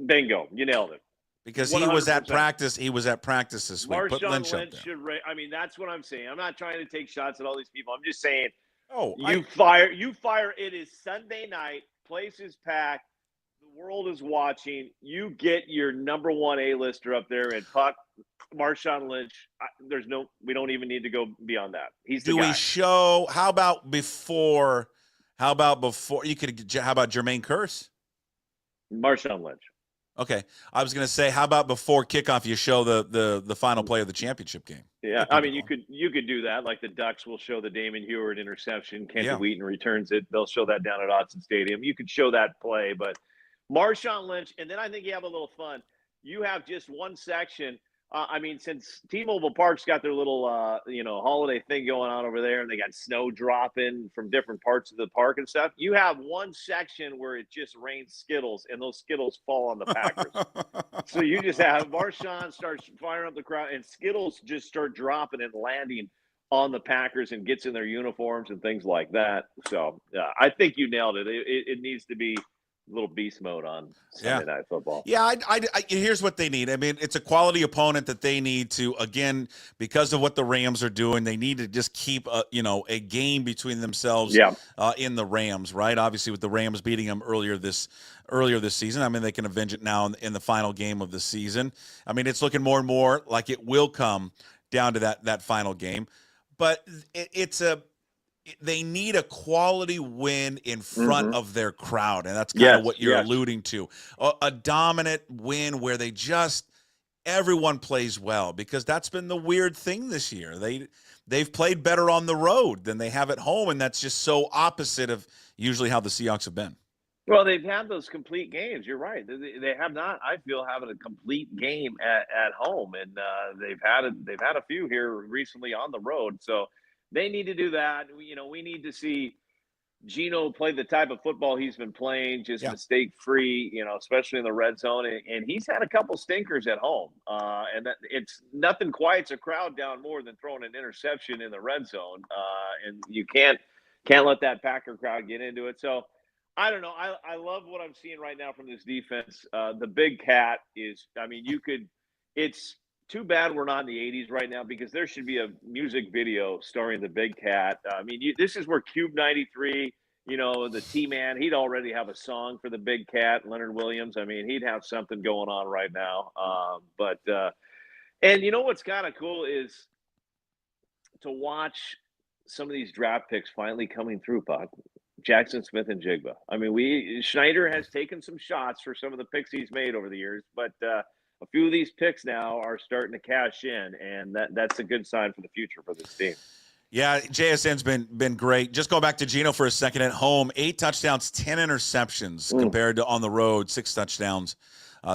Bingo. You nailed it. Because 100%. He was at practice. He was at practice this week. Marshawn Put Lynch Lynch up there. I mean, that's what I'm saying. I'm not trying to take shots at all these people. I'm just saying, you fire. It is Sunday night. Place is packed. The world is watching. You get your number 1 A-lister up there and Puck, Marshawn Lynch. We don't even need to go beyond that. He's the guy. Do we show? How about before? How about Jermaine Kearse? Marshawn Lynch. Okay, I was going to say, how about before kickoff you show the final play of the championship game? Yeah, I mean, you could do that. Like the Ducks will show the Damon Heward interception. Kenton Wheaton returns it. They'll show that down at Autzen Stadium. You could show that play, but Marshawn Lynch, and then I think you have a little fun. You have just one section. I mean, since T-Mobile Park's got their little, holiday thing going on over there, and they got snow dropping from different parts of the park and stuff, you have one section where it just rains Skittles, and those Skittles fall on the Packers. So you just have Marshawn starts firing up the crowd, and Skittles just start dropping and landing on the Packers and gets in their uniforms and things like that. So I think you nailed it. It needs to be little beast mode on Sunday Night Football. Yeah, here's what they need. I mean, it's a quality opponent that they need to, again, because of what the Rams are doing, they need to just keep a game between themselves in the Rams, right? Obviously, with the Rams beating them earlier this season, I mean, they can avenge it now in the final game of the season. I mean, it's looking more and more like it will come down to that final game. But they need a quality win in front of their crowd, and that's kind of what you're alluding to. A dominant win where everyone plays well, because that's been the weird thing this year. They've played better on the road than they have at home, and that's just so opposite of usually how the Seahawks have been. Well, they've had those complete games. You're right. They have not, I feel, having a complete game at home, and they've had a few here recently on the road. So they need to do that. We need to see Geno play the type of football he's been playing, just mistake-free, especially in the red zone. And he's had a couple stinkers at home. And it's nothing quiets a crowd down more than throwing an interception in the red zone. And you can't let that Packer crowd get into it. So I don't know. I love what I'm seeing right now from this defense. The big cat is, it's too bad we're not in the 80s right now, because there should be a music video starring the big cat. This is where Cube 93, the T-Man, he'd already have a song for the big cat, Leonard Williams. He'd have something going on right now. And what's kind of cool is to watch some of these draft picks finally coming through, Puck. Jackson Smith and Jigba. Schneider has taken some shots for some of the picks he's made over the years, but a few of these picks now are starting to cash in, and that's a good sign for the future for this team. Yeah, JSN's been great. Just go back to Geno for a second. At home, 8 touchdowns, 10 interceptions compared to on the road, 6 touchdowns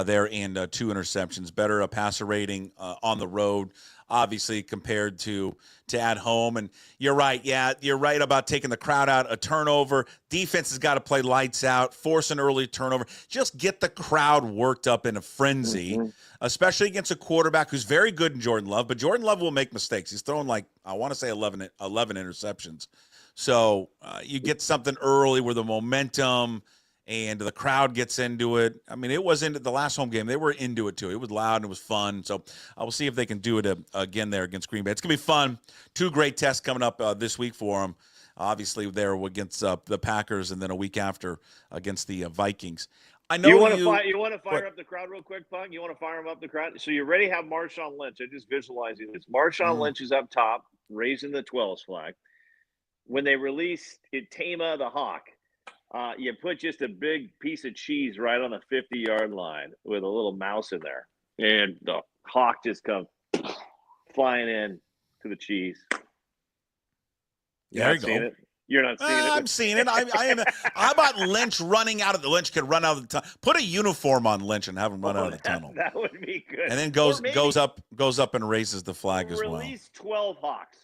there and 2 interceptions. Better passer rating on the road, obviously, compared to at home. And you're right. Yeah, you're right about taking the crowd out. A turnover. Defense has got to play lights out, force an early turnover. Just get the crowd worked up in a frenzy, especially against a quarterback who's very good in Jordan Love. But Jordan Love will make mistakes. He's thrown 11 interceptions. So you get something early where the momentum and the crowd gets into it. It was into the last home game. They were into it, too. It was loud and it was fun. So I will see if they can do it again there against Green Bay. It's going to be fun. 2 great tests coming up this week for them. Obviously, there against the Packers, and then a week after against the Vikings. I know you want to fire up the crowd real quick, Pug? You want to fire up the crowd? So you already have Marshawn Lynch. I'm just visualizing this. Marshawn Lynch is up top, raising the 12s flag. When they release Tama the Hawk, you put just a big piece of cheese right on the 50-yard line with a little mouse in there, and the hawk just comes flying in to the cheese. There you go. You're not seeing it. I'm seeing it. I am. How about Lynch running out of the Lynch could run out of the tunnel? Put a uniform on Lynch and have him run out of the tunnel. That would be good. And then goes up and raises the flag as well. Release 12 hawks.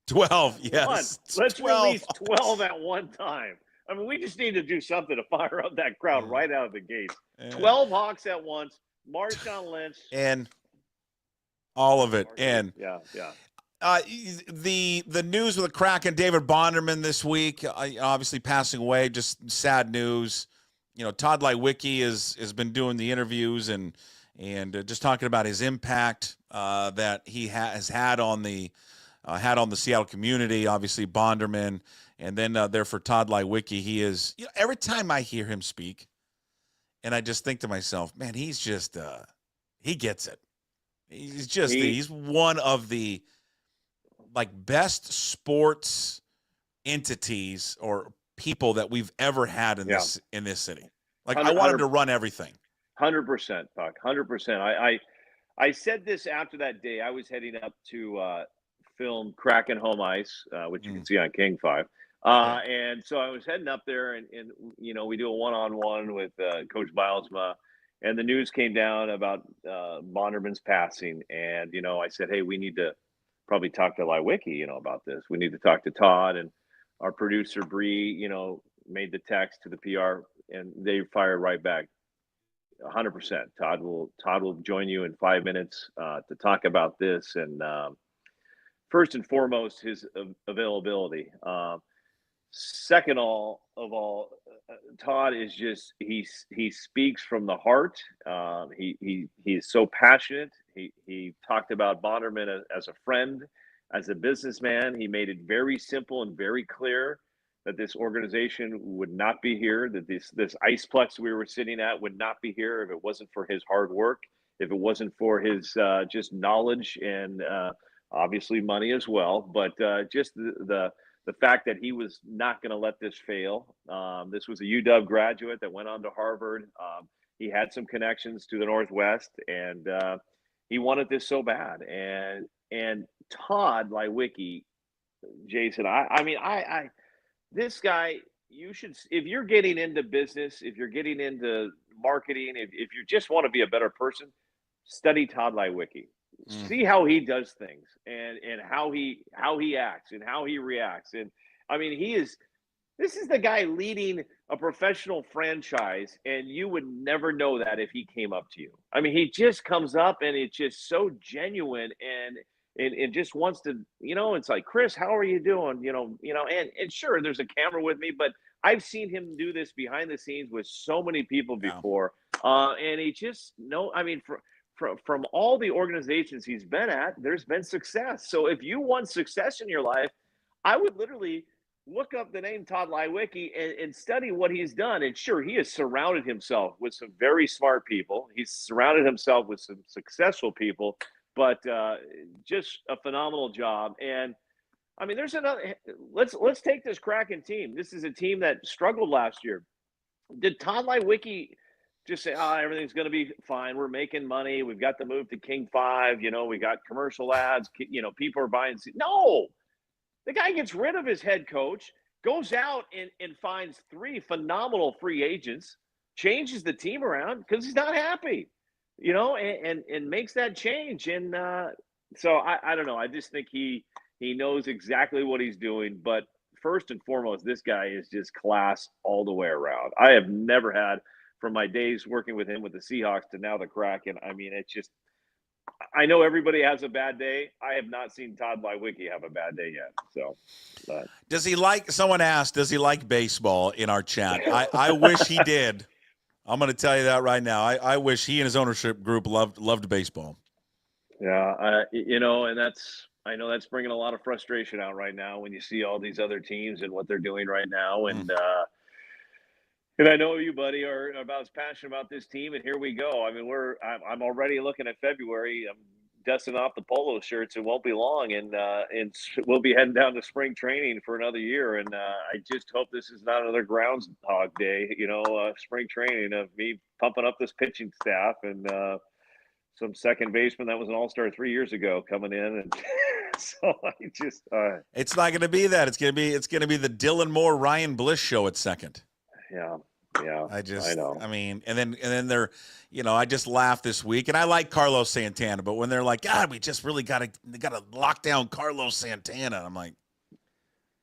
12, yes. Let's release 12 at one time. We just need to do something to fire up that crowd right out of the gate. 12 Hawks at once, Marshawn Lynch. And all of it. And yeah. The news with the Kraken, David Bonderman this week, obviously passing away, just sad news. Todd Lewicki has been doing the interviews and just talking about his impact that he has had on the Seattle community. Obviously, Bonderman. And then there for Todd Lewicki, he is, every time I hear him speak, and I just think to myself, man, he's just, he gets it. He's one of the, best sports entities or people that we've ever had in this city. I want him to run everything. 100%, Puck, 100%. I said this after that day. I was heading up to film Kraken Home Ice, which you can see on King 5. And so I was heading up there, and we do a one-on-one with Coach Bilesma, and the news came down about Bonderman's passing. And, I said, hey, we need to probably talk to Lewicki, about this. We need to talk to Todd, and our producer, Bree, made the text to the PR, and they fired right back. 100%. Todd will join you in 5 minutes to talk about this. And first and foremost, his availability. Second of all, Todd is just he speaks from the heart. He is so passionate. He talked about Bonderman as a friend, as a businessman. He made it very simple and very clear that this organization would not be here, that this iceplex we were sitting at would not be here if it wasn't for his hard work, if it wasn't for his just knowledge and obviously money as well. But just the fact that he was not going to let this fail. This was a UW graduate that went on to Harvard. He had some connections to the Northwest, and he wanted this so bad. And Todd Leiweke, Jason, I this guy, you should, if you're getting into business, if you're getting into marketing, if you just want to be a better person, study Todd Leiweke. See how he does things and how he acts and how he reacts. And I mean, this is the guy leading a professional franchise, and you would never know that if he came up to you. I mean, he just comes up and it's just so genuine and just wants to, it's like, Chris, how are you doing? And sure, there's a camera with me, but I've seen him do this behind the scenes with so many people before. And he just, from all the organizations he's been at, there's been success. So if you want success in your life, I would literally look up the name Todd Leiweke and study what he's done. And sure, he has surrounded himself with some very smart people. He's surrounded himself with some successful people, but just a phenomenal job. And I mean, there's another. Let's take this Kraken team. This is a team that struggled last year. Did Todd Leiweke just say, everything's going to be fine. We're making money. We've got the move to King 5. We got commercial ads. People are buying. No, the guy gets rid of his head coach, goes out and finds 3 phenomenal free agents, changes the team around because he's not happy, and makes that change. And so I don't know. I just think he knows exactly what he's doing. But first and foremost, this guy is just class all the way around. I have never had, from my days working with him with the Seahawks to now the Kraken, I mean, it's just, I know everybody has a bad day. I have not seen Todd Leiweke have a bad day yet. So, does he like? Someone asked, does he like baseball in our chat? I wish he did. I'm going to tell you that right now. I wish he and his ownership group loved baseball. Yeah, and I know that's bringing a lot of frustration out right now when you see all these other teams and what they're doing right now. And I know you, buddy, are about as passionate about this team, and here we go. I mean, I'm already looking at February. I'm dusting off the polo shirts. It won't be long, and we'll be heading down to spring training for another year. And I just hope this is not another groundhog day, spring training of me pumping up this pitching staff and some second baseman that was an all-star 3 years ago coming in, and so I just it's not going to be that. It's going to be the Dylan Moore Ryan Bliss show at second. Yeah. I know. I mean, and then they're, I just laughed this week, and I like Carlos Santana, but when they're like, God, we just really got to lock down Carlos Santana, I'm like,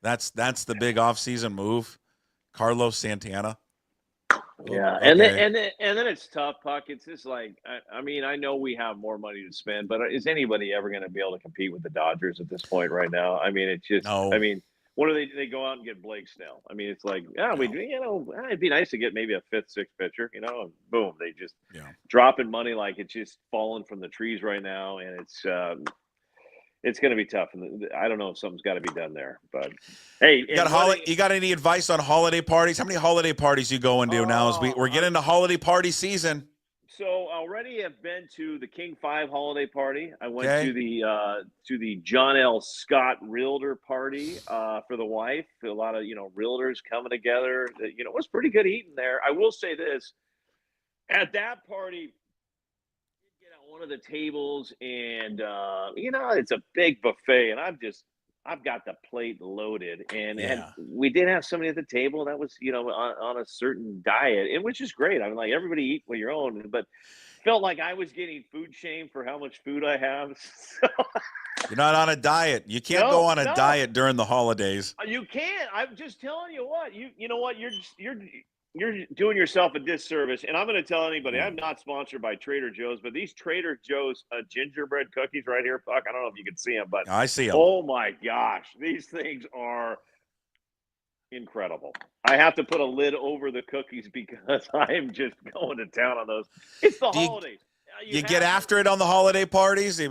that's the big offseason move, Carlos Santana. Yeah, okay. and then it's tough, Puck. It's just like, I mean, I know we have more money to spend, but is anybody ever going to be able to compete with the Dodgers at this point right now? I mean, it's just, no. I mean, what do they go out and get Blake Snell? I mean, it's like, it'd be nice to get maybe a 5th, 6th pitcher, and boom, they just dropping money like it's just falling from the trees right now, and it's going to be tough. And I don't know if something's got to be done there, but hey, you got any advice on holiday parties? How many holiday parties you going to now as we're getting into holiday party season? So already have been to the King 5 holiday party. I went to the John L. Scott Realtor party for the wife. A lot of realtors coming together. It was pretty good eating there. I will say this: at that party, get on one of the tables, and it's a big buffet, and I've got the plate loaded, and we did have somebody at the table that was, on a certain diet, and which is great. I mean, like, everybody eat what your own, but felt like I was getting food shamed for how much food I have. So, you're not on a diet. You can't go on a diet during the holidays. You can't. I'm just telling you what. You know what? You're doing yourself a disservice, and I'm going to tell anybody, I'm not sponsored by Trader Joe's, but these Trader Joe's gingerbread cookies right here, Puck, I don't know if you can see them, but I see them. Oh my gosh, these things are incredible. I have to put a lid over the cookies because I am just going to town on those. It's the holidays. You get after it on the holiday parties? A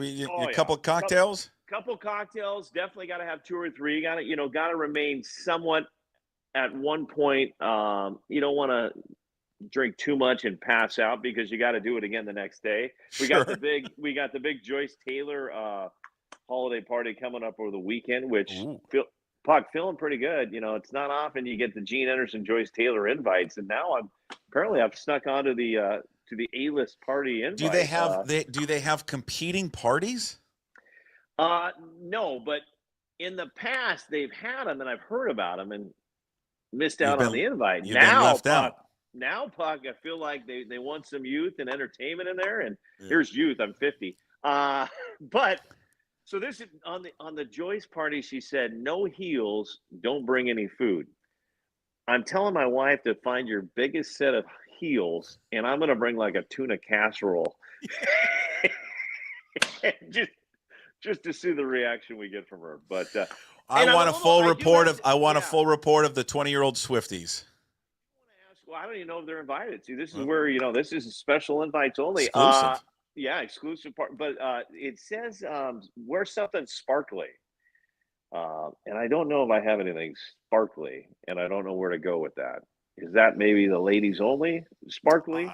couple of cocktails? Couple cocktails. Definitely got to have 2 or 3. Got to remain somewhat at one point. You don't want to drink too much and pass out because you got to do it again the next day. We got the big Joyce Taylor holiday party coming up over the weekend, which Puck, feeling pretty good. It's not often you get the Gene Anderson, Joyce Taylor invites, and now I've snuck onto the A-list party invite. Do they have competing parties? No, but in the past they've had them, and I've heard about them and missed out on the invite. You've been left out. Now, Puck, I feel like they want some youth and entertainment in there, and here's youth. I'm 50, but. So this is on the Joyce party. She said, "No heels. Don't bring any food." I'm telling my wife to find your biggest set of heels, and I'm going to bring like a tuna casserole, just to see the reaction we get from her. But I want a full report of a full report of the 20-year-old Swifties. Well, I don't even know if they're invited. See, this is where this is special invites only. Exclusive. Yeah, exclusive part. But it says wear something sparkly. And I don't know if I have anything sparkly, and I don't know where to go with that. Is that maybe the ladies only sparkly?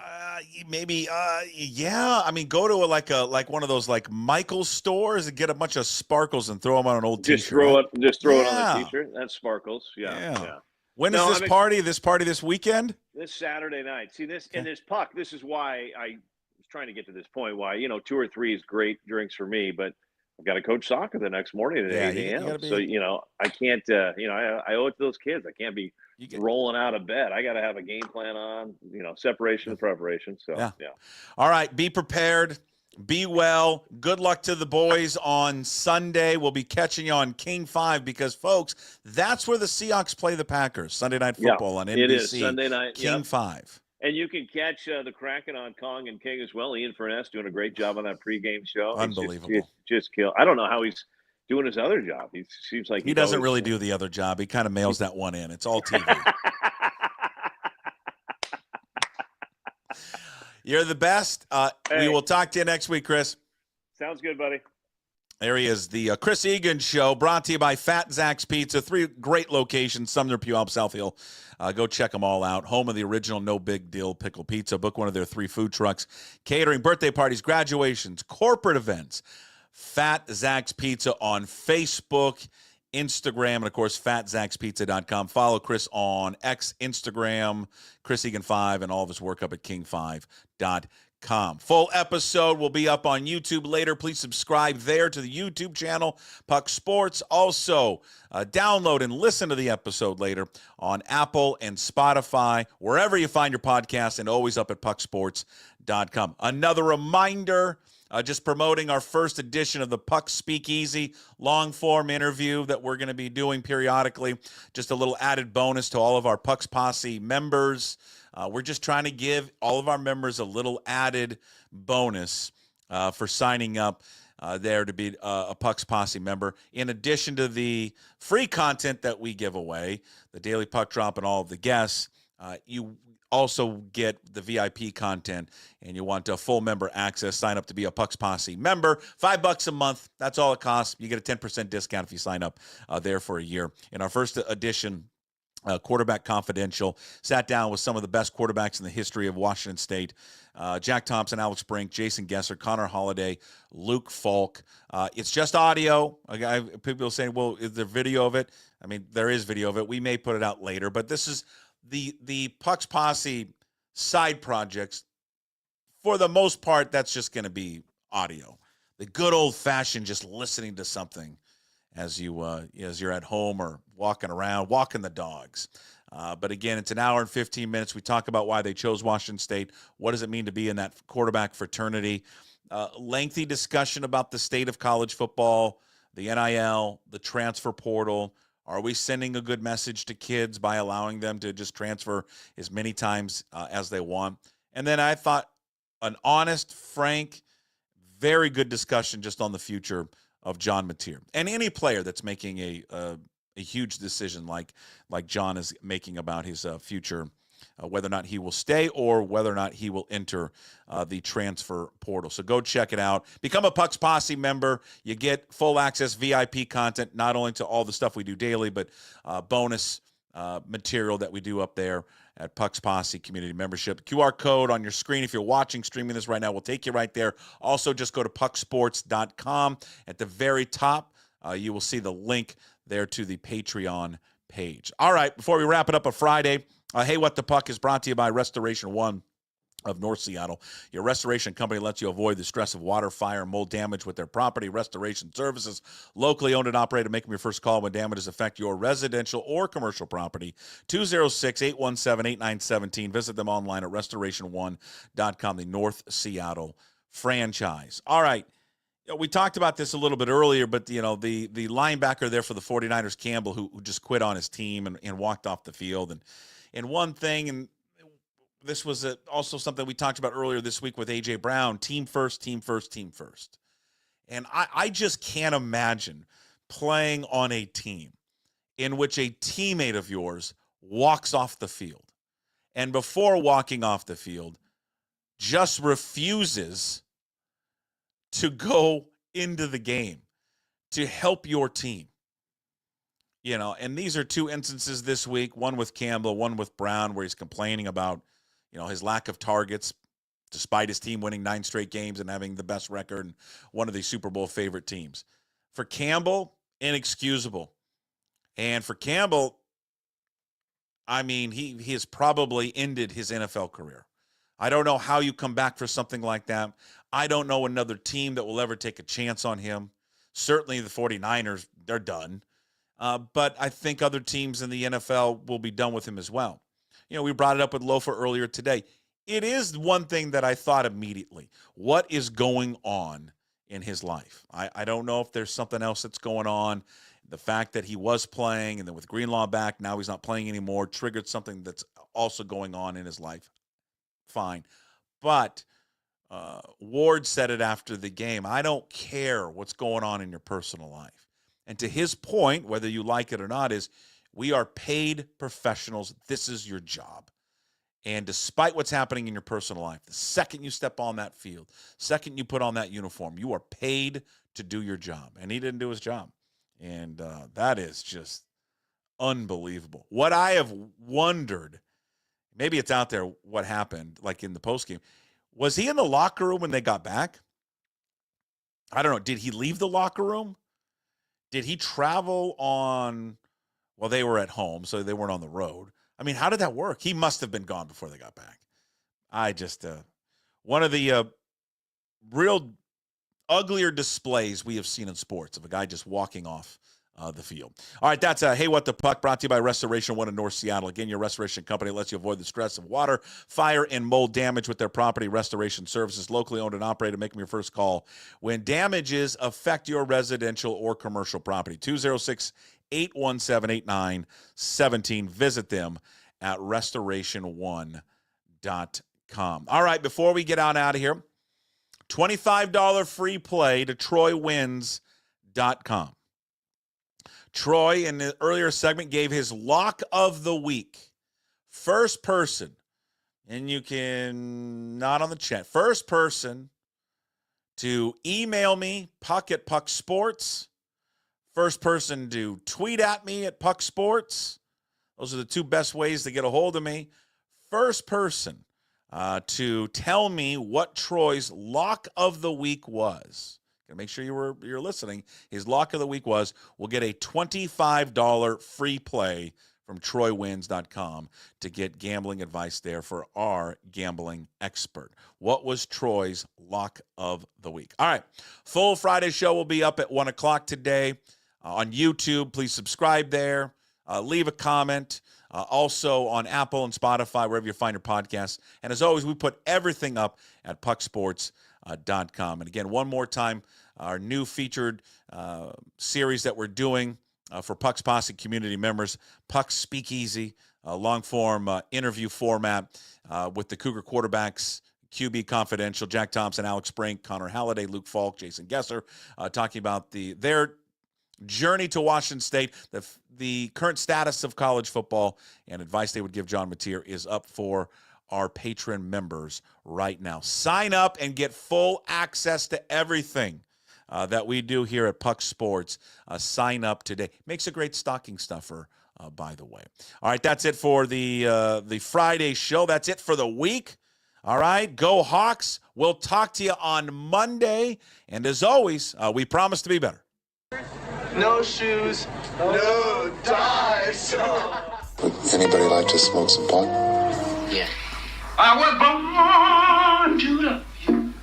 Maybe, yeah. I mean, go to like one of those like Michael's stores and get a bunch of sparkles and throw them on an old Just T-shirt. throw it on the T-shirt. That's sparkles. Yeah. When is this party? This party this weekend? This Saturday night. See this in this Puck. This is why I was trying to get to this point. Why 2 or 3 is great drinks for me, but I've got to coach soccer the next morning at 8 a.m. So I can't. I owe it to those kids. I can't be rolling out of bed. I got to have a game plan on. Separation and preparation. So yeah. All right, be prepared. Be well. Good luck to the boys on Sunday. We'll be catching you on King 5 because, folks, that's where the Seahawks play the Packers. Sunday Night Football on NBC. It is Sunday night. King 5. And you can catch the Kraken on Kong and King as well. Ian Furness doing a great job on that pregame show. Unbelievable. Just kill. I don't know how he's doing his other job. He seems like he doesn't really do the other job. He kind of mails that one in. It's all TV. You're the best. We will talk to you next week, Chris. Sounds good, buddy. There he is, the Chris Egan Show, brought to you by Fat Zach's Pizza. 3 great locations, Sumner, Puyallup, South Hill. Go check them all out. Home of the original No Big Deal Pickle Pizza. Book one of their 3 food trucks. Catering, birthday parties, graduations, corporate events. Fat Zach's Pizza on Facebook, Instagram, and, of course, fatzachspizza.com. Follow Chris on X, Instagram, Chris Egan 5, and all of his work up at king5.com. Full episode will be up on YouTube later. Please subscribe there to the YouTube channel, Puck Sports. Also, download and listen to the episode later on Apple and Spotify, wherever you find your podcast, and always up at pucksports.com. Another reminder, just promoting our first edition of the Puck Speakeasy long-form interview that we're going to be doing periodically. Just a little added bonus to all of our Pucks Posse members. We're just trying to give all of our members a little added bonus for signing up there to be a Pucks Posse member. In addition to the free content that we give away, the Daily Puck Drop and all of the guests, you also get the VIP content, and you want a full member access. Sign up to be a Pucks Posse member. $5 a month. That's all it costs. You get a 10% discount if you sign up there for a year. In our first edition, Quarterback Confidential, sat down with some of the best quarterbacks in the history of Washington State. Jack Thompson, Alex Brink, Jason Gesser, Connor Holiday, Luke Falk. It's just audio. People are saying, well, is there video of it? I mean, there is video of it. We may put it out later, but this is the Pucks Posse side projects. For the most part, that's just going to be audio. The good old-fashioned just listening to something as you're at home or walking around, walking the dogs. But again, it's an hour and 15 minutes. We talk about why they chose Washington State. What does it mean to be in that quarterback fraternity? Lengthy discussion about the state of college football, the NIL, the transfer portal. Are we sending a good message to kids by allowing them to just transfer as many times as they want? And then I thought an honest, frank, very good discussion just on the future of John Mateer and any player that's making a huge decision like John is making about his future, whether or not he will stay or whether or not he will enter the transfer portal. So go check it out. Become a Pucks Posse member. You get full access VIP content, not only to all the stuff we do daily, but bonus material that we do up there at Pucks Posse Community Membership. QR code on your screen if you're watching, streaming this right now, will take you right there. Also, just go to pucksports.com. At the very top, you will see the link there to the Patreon page. All right, before we wrap it up a Friday, Hey What the Puck is brought to you by Restoration One of North Seattle. Your restoration company lets you avoid the stress of water, fire, and mold damage with their property restoration services. Locally owned and operated. Make them your first call when damages affect your residential or commercial property. 206-817-8917. Visit them online at restoration1.com, the North Seattle franchise. All right. We talked about this a little bit earlier, but the linebacker there for the 49ers, Campbell, who just quit on his team and walked off the field. And one thing, and this was also something we talked about earlier this week with A.J. Brown, team first, team first, team first. And I just can't imagine playing on a team in which a teammate of yours walks off the field and before walking off the field just refuses to go into the game to help your team. And these are two instances this week, one with Campbell, one with Brown, where he's complaining about his lack of targets, despite his team winning 9 straight games and having the best record and one of the Super Bowl favorite teams. For Campbell, inexcusable. And for Campbell, I mean, he has probably ended his NFL career. I don't know how you come back for something like that. I don't know another team that will ever take a chance on him. Certainly the 49ers, they're done. But I think other teams in the NFL will be done with him as well. We brought it up with Lofa earlier today. It is one thing that I thought immediately. What is going on in his life? I don't know if there's something else that's going on. The fact that he was playing and then with Greenlaw back, now he's not playing anymore, triggered something that's also going on in his life. Fine. But Ward said it after the game. I don't care what's going on in your personal life. And to his point, whether you like it or not, is we are paid professionals. This is your job. And despite what's happening in your personal life, the second you step on that field, second you put on that uniform, you are paid to do your job. And he didn't do his job. And that is just unbelievable. What I have wondered, maybe it's out there what happened, like in the postgame, was he in the locker room when they got back? I don't know. Did he leave the locker room? Did he travel on... Well, they were at home, so they weren't on the road. I mean, how did that work? He must have been gone before they got back. I just, one of the real uglier displays we have seen in sports of a guy just walking off the field. All right, that's Hey What the Puck, brought to you by Restoration One in North Seattle. Again, your restoration company lets you avoid the stress of water, fire, and mold damage with their property restoration services. Locally owned and operated. Make them your first call when damages affect your residential or commercial property. 206-817-8917. Visit them at restoration1.com. All right, before we get out of here, $25 free play to TroyWins.com. Troy, in the earlier segment, gave his lock of the week. First person, and you can, not on the chat, first person to email me, Puck at Puck Sports. First person to tweet at me at Puck Sports. Those are the two best ways to get a hold of me. First person to tell me what Troy's lock of the week was. Gotta make sure you're listening. His lock of the week was, we'll get a $25 free play from TroyWins.com to get gambling advice there for our gambling expert. What was Troy's lock of the week? All right, full Friday show will be up at 1 o'clock today on YouTube. Please subscribe there. Leave a comment. Also on Apple and Spotify, wherever you find your podcasts. And as always, we put everything up at pucksports.com. And again, one more time, our new featured series that we're doing for Pucks Posse community members, Pucks Speakeasy, long-form interview format with the Cougar quarterbacks, QB Confidential, Jack Thompson, Alex Brink, Connor Halliday, Luke Falk, Jason Gesser, talking about their journey to Washington State, the current status of college football, and advice they would give John Mateer is up for our patron members right now. Sign up and get full access to everything that we do here at Puck Sports. Sign up today. Makes a great stocking stuffer, by the way. All right, that's it for the Friday show. That's it for the week. All right, go Hawks. We'll talk to you on Monday. And as always, we promise to be better. No shoes, no ties. Would anybody like to smoke some pot? Yeah. I was born to love you.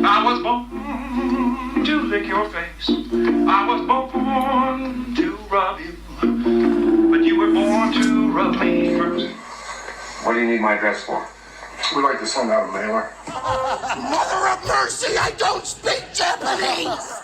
I was born to lick your face. I was born to rub you. But you were born to rub me first. What do you need my address for? We'd like to send out a mailer. Mother of mercy, I don't speak Japanese!